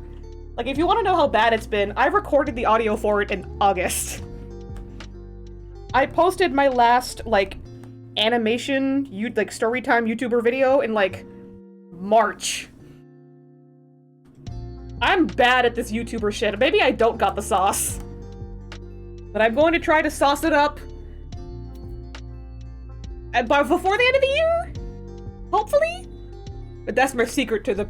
Like, if you want to know how bad it's been, I recorded the audio for it in August. I posted my last, like, animation, like storytime YouTuber video in like March. I'm bad at this YouTuber shit. Maybe I don't got the sauce. But I'm going to try to sauce it up. And before the end of the year? Hopefully? But that's my secret to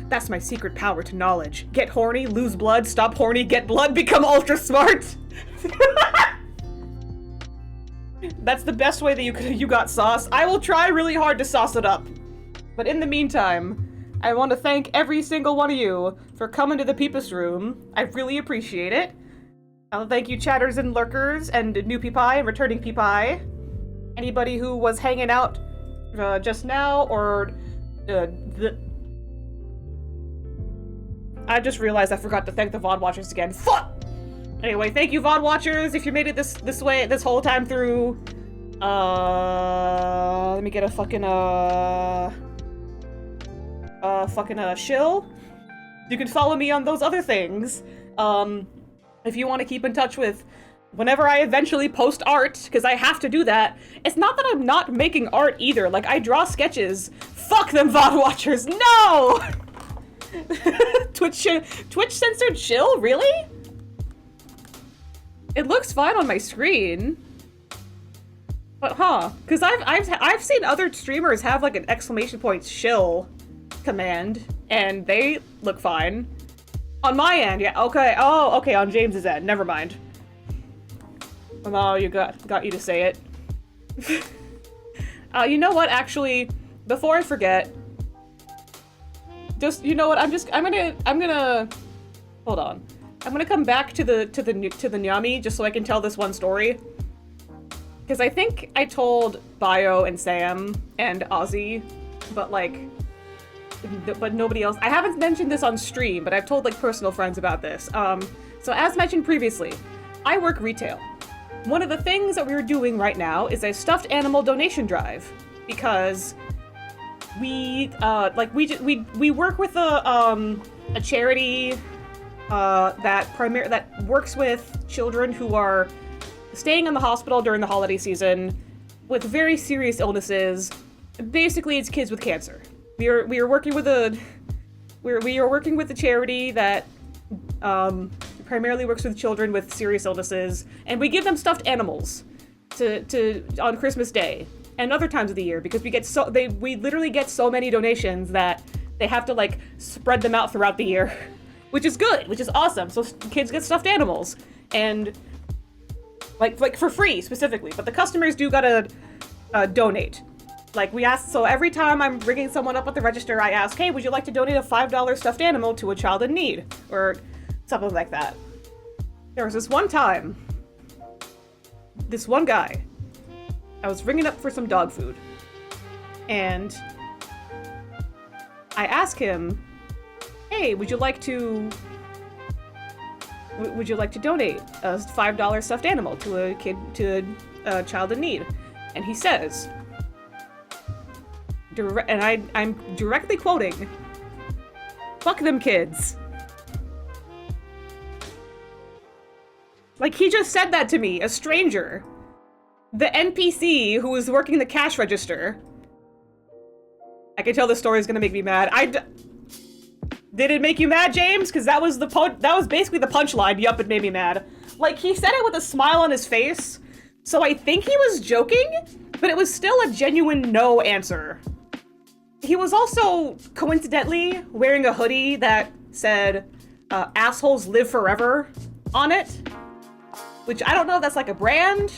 that's my secret power to knowledge. Get horny, lose blood, stop horny, get blood, become ultra smart. That's the best way that you got sauce. I will try really hard to sauce it up. But in the meantime, I want to thank every single one of you for coming to the Peepus Room. I really appreciate it. Thank you chatters and lurkers and new peepi and returning peepi. Anybody who was hanging out just now or I just realized I forgot to thank the VOD watchers again. Fuck! Anyway, thank you VOD watchers if you made it this way this whole time through. Let me get a fucking shill. You can follow me on those other things. If you want to keep in touch with whenever I eventually post art, because I have to do that. It's not that I'm not making art either. Like, I draw sketches. Fuck them VOD watchers. No! Twitch censored chill? Really? It looks fine on my screen. But because I've seen other streamers have like an exclamation point shill command, and they look fine. On my end, yeah, okay. Oh, okay, on James's end. Never mind. Oh, you got you to say it. You know what, actually, before I forget, just, you know what, I'm gonna, hold on. I'm gonna come back to the Nyami just so I can tell this one story. Because I think I told Bio and Sam and Ozzy, but like, but nobody else. I haven't mentioned this on stream, but I've told like personal friends about this. So as mentioned previously, I work retail. One of the things that we're doing right now is a stuffed animal donation drive, because we work with a charity that works with children who are staying in the hospital during the holiday season with very serious illnesses. Basically, it's kids with cancer. We are working with a charity that primarily works with children with serious illnesses, and we give them stuffed animals to on Christmas Day and other times of the year, because we literally get so many donations that they have to like spread them out throughout the year, which is good, which is awesome. So kids get stuffed animals, and like for free specifically, but the customers do gotta donate. Like, we ask, so every time I'm ringing someone up at the register, I ask, hey, would you like to donate a $5 stuffed animal to a child in need? Or something like that. There was this one time, this one guy, I was ringing up for some dog food, and I asked him, hey, would you like to donate a $5 stuffed animal to a child in need? And he says, and I'm directly quoting, fuck them kids. Like, he just said that to me, a stranger. The NPC who was working the cash register. I can tell this story is gonna make me mad. Did it make you mad, James? Because that was basically the punchline. Yup, it made me mad. Like, he said it with a smile on his face, so I think he was joking, but it was still a genuine no answer. He was also, coincidentally, wearing a hoodie that said, assholes live forever on it. Which, I don't know if that's like a brand.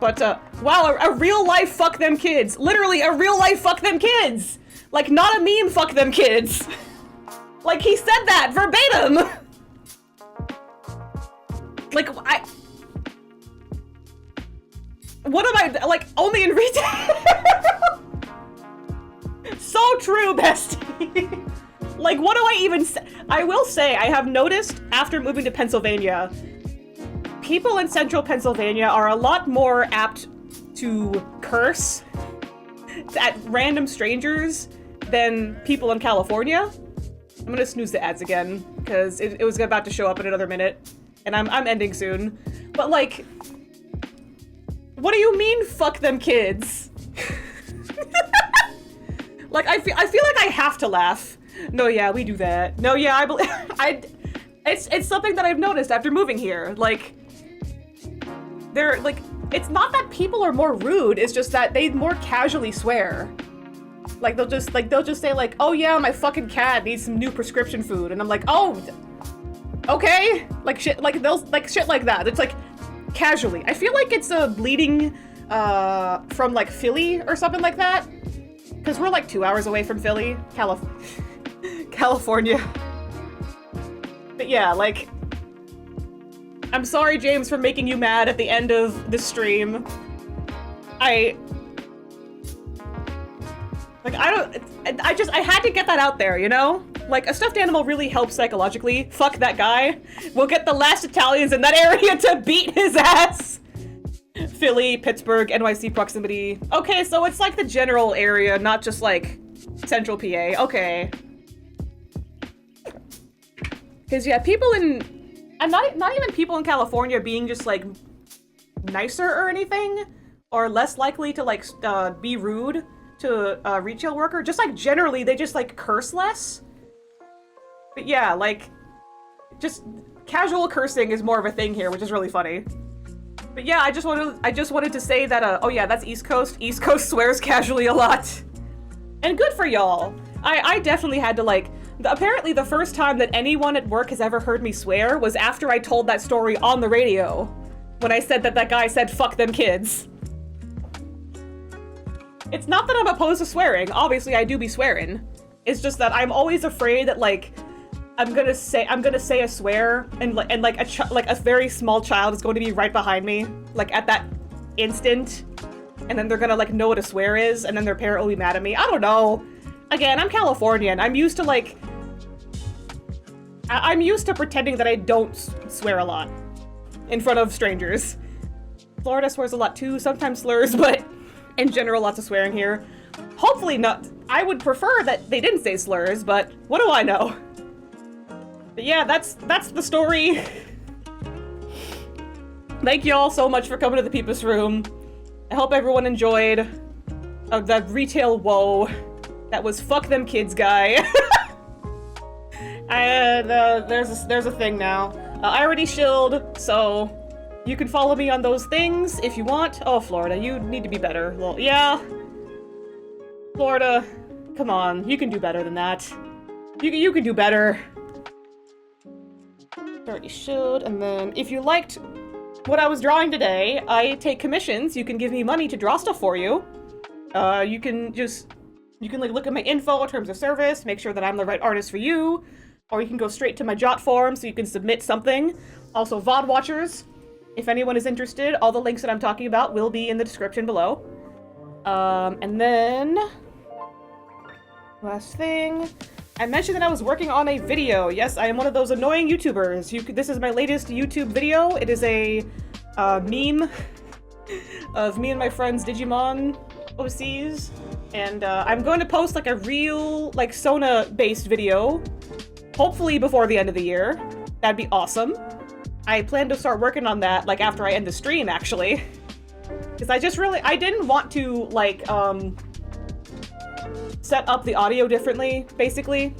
But, wow, a real life fuck them kids. Literally, a real life fuck them kids! Like, not a meme fuck them kids. Like, he said that verbatim! Like, what am I, like, only in retail? So true, bestie. Like, what do I even say? I will say, I have noticed after moving to Pennsylvania, people in central Pennsylvania are a lot more apt to curse at random strangers than people in California. I'm gonna snooze the ads again, because it was about to show up in another minute, and I'm ending soon. But like, What do you mean, fuck them kids? Like, I feel like I have to laugh. No, yeah, we do that. No, yeah, I believe, it's something that I've noticed after moving here. Like, they're, like, it's not that people are more rude, it's just that they more casually swear. Like, they'll just say, like, oh yeah, my fucking cat needs some new prescription food. And I'm like, oh, okay. Like, shit like that. It's like, casually. I feel like it's a bleeding, from, like, Philly or something like that. Because we're, like, 2 hours away from Philly. California. But yeah, like, I'm sorry, James, for making you mad at the end of the stream. I had to get that out there, you know? Like, a stuffed animal really helps psychologically. Fuck that guy. We'll get the last Italians in that area to beat his ass. Philly, Pittsburgh, NYC proximity. Okay, so it's like the general area, not just like central PA. Okay. Because yeah, people in, and not even people in California being just like nicer or anything, or less likely to like be rude to a retail worker. Just like generally, they just like curse less. But yeah, like just casual cursing is more of a thing here, which is really funny. But yeah, I just wanted to say that, oh yeah, that's East Coast. East Coast swears casually a lot. And good for y'all. I definitely had to, like, apparently the first time that anyone at work has ever heard me swear was after I told that story on the radio. When I said that guy said, fuck them kids. It's not that I'm opposed to swearing. Obviously, I do be swearing. It's just that I'm always afraid that, like, I'm gonna say a swear, and like a very small child is going to be right behind me, like at that instant, and then they're gonna like know what a swear is, and then their parent will be mad at me. I don't know. Again, I'm Californian. I'm used to like, I'm used to pretending that I don't swear a lot in front of strangers. Florida swears a lot too, sometimes slurs, but in general, lots of swearing here. Hopefully not. I would prefer that they didn't say slurs, but what do I know? But yeah, that's the story. Thank you all so much for coming to the Peepus Room. I hope everyone enjoyed the retail woe that was fuck them kids guy. And there's a thing now. I already shilled, so you can follow me on those things if you want. Oh, Florida, you need to be better. Well, yeah. Florida, come on, you can do better than that. You can do better. Already showed, and then if you liked what I was drawing today, I take commissions. You can give me money to draw stuff for you. You can like look at my info in terms of service, make sure that I'm the right artist for you, or you can go straight to my Jot form so you can submit something. Also, VOD watchers, if anyone is interested, all the links that I'm talking about will be in the description below. And then last thing. I mentioned that I was working on a video. Yes, I am one of those annoying YouTubers. This is my latest YouTube video. It is a meme of me and my friends Digimon OCs. And I'm going to post like a real, like, Sona-based video, hopefully before the end of the year. That'd be awesome. I plan to start working on that, like, after I end the stream, actually. Because I didn't want to, like, set up the audio differently, basically.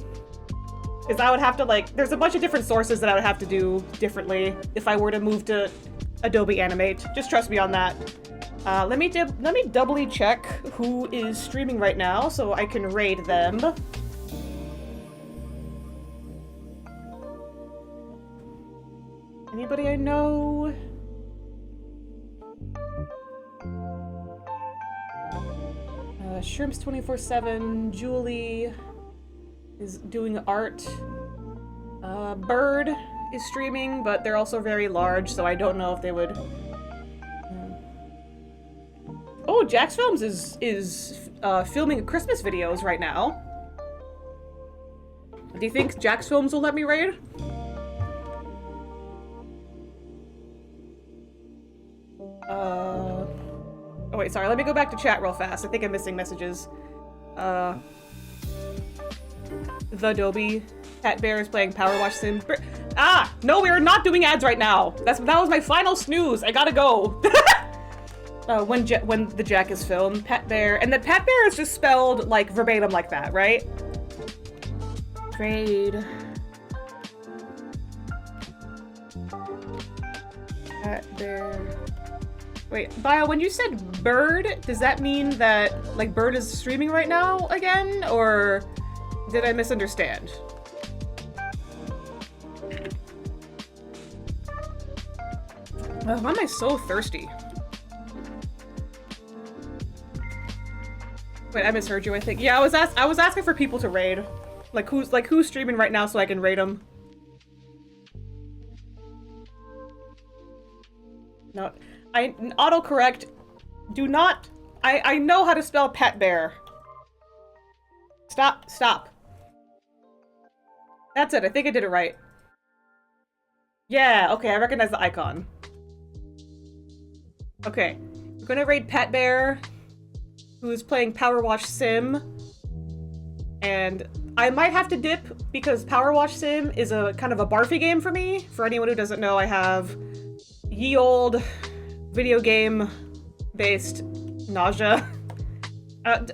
Because I would have to, like, there's a bunch of different sources that I would have to do differently if I were to move to Adobe Animate. Just trust me on that. Let me doubly check who is streaming right now so I can raid them. Anybody I know? Shrimps 24/7, Julie is doing art. Bird is streaming, but they're also very large, so I don't know if they would. Oh, Jax Films is filming Christmas videos right now. Do you think Jax Films will let me raid? Oh wait, sorry, let me go back to chat real fast. I think I'm missing messages. The Adobe Cat Bear is playing Power Wash Sim. No, we are not doing ads right now. That was my final snooze. I gotta go. when the Jack is filmed, Pat Bear, and then Pat Bear is just spelled like verbatim like that, right? Raid. Pat Bear. Wait, Bio, when you said Bird, does that mean that like Bird is streaming right now again, or did I misunderstand? Why am I so thirsty? Wait, I misheard you, I think. Yeah, I was asking for people to raid. Like who's streaming right now so I can raid them. No, autocorrect. Do not. I know how to spell Pat Bear. Stop. That's it. I think I did it right. Yeah, okay, I recognize the icon. Okay, we're gonna raid Pat Bear, who's playing Power Wash Sim. And I might have to dip because Power Wash Sim is a kind of a barfy game for me. For anyone who doesn't know, I have ye old video game based nausea.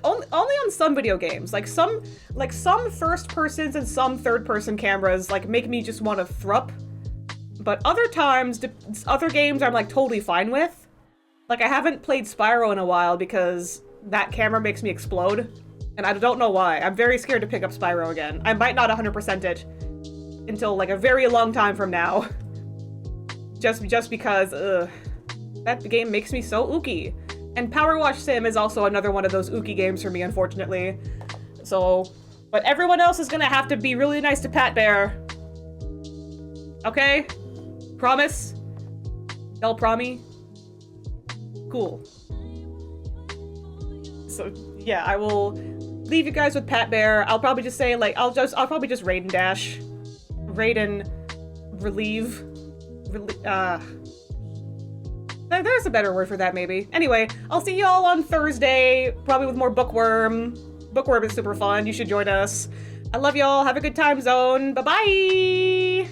Only on some video games. Like some first persons and some third person cameras like make me just want to thrup. But other times, other games I'm like totally fine with. Like I haven't played Spyro in a while because that camera makes me explode. And I don't know why. I'm very scared to pick up Spyro again. I might not 100% it until like a very long time from now. Just because, that game makes me so ooky. And Power Wash Sim is also another one of those ooky games for me, unfortunately. So, but everyone else is gonna have to be really nice to Pat Bear. Okay? Promise? Y'all promi? Cool. So, yeah, I will leave you guys with Pat Bear. I'll probably just say, like, I'll probably just raid and dash. Raid and relieve. There's a better word for that, maybe. Anyway, I'll see y'all on Thursday, probably with more Bookworm. Bookworm is super fun. You should join us. I love y'all. Have a good time zone. Bye-bye!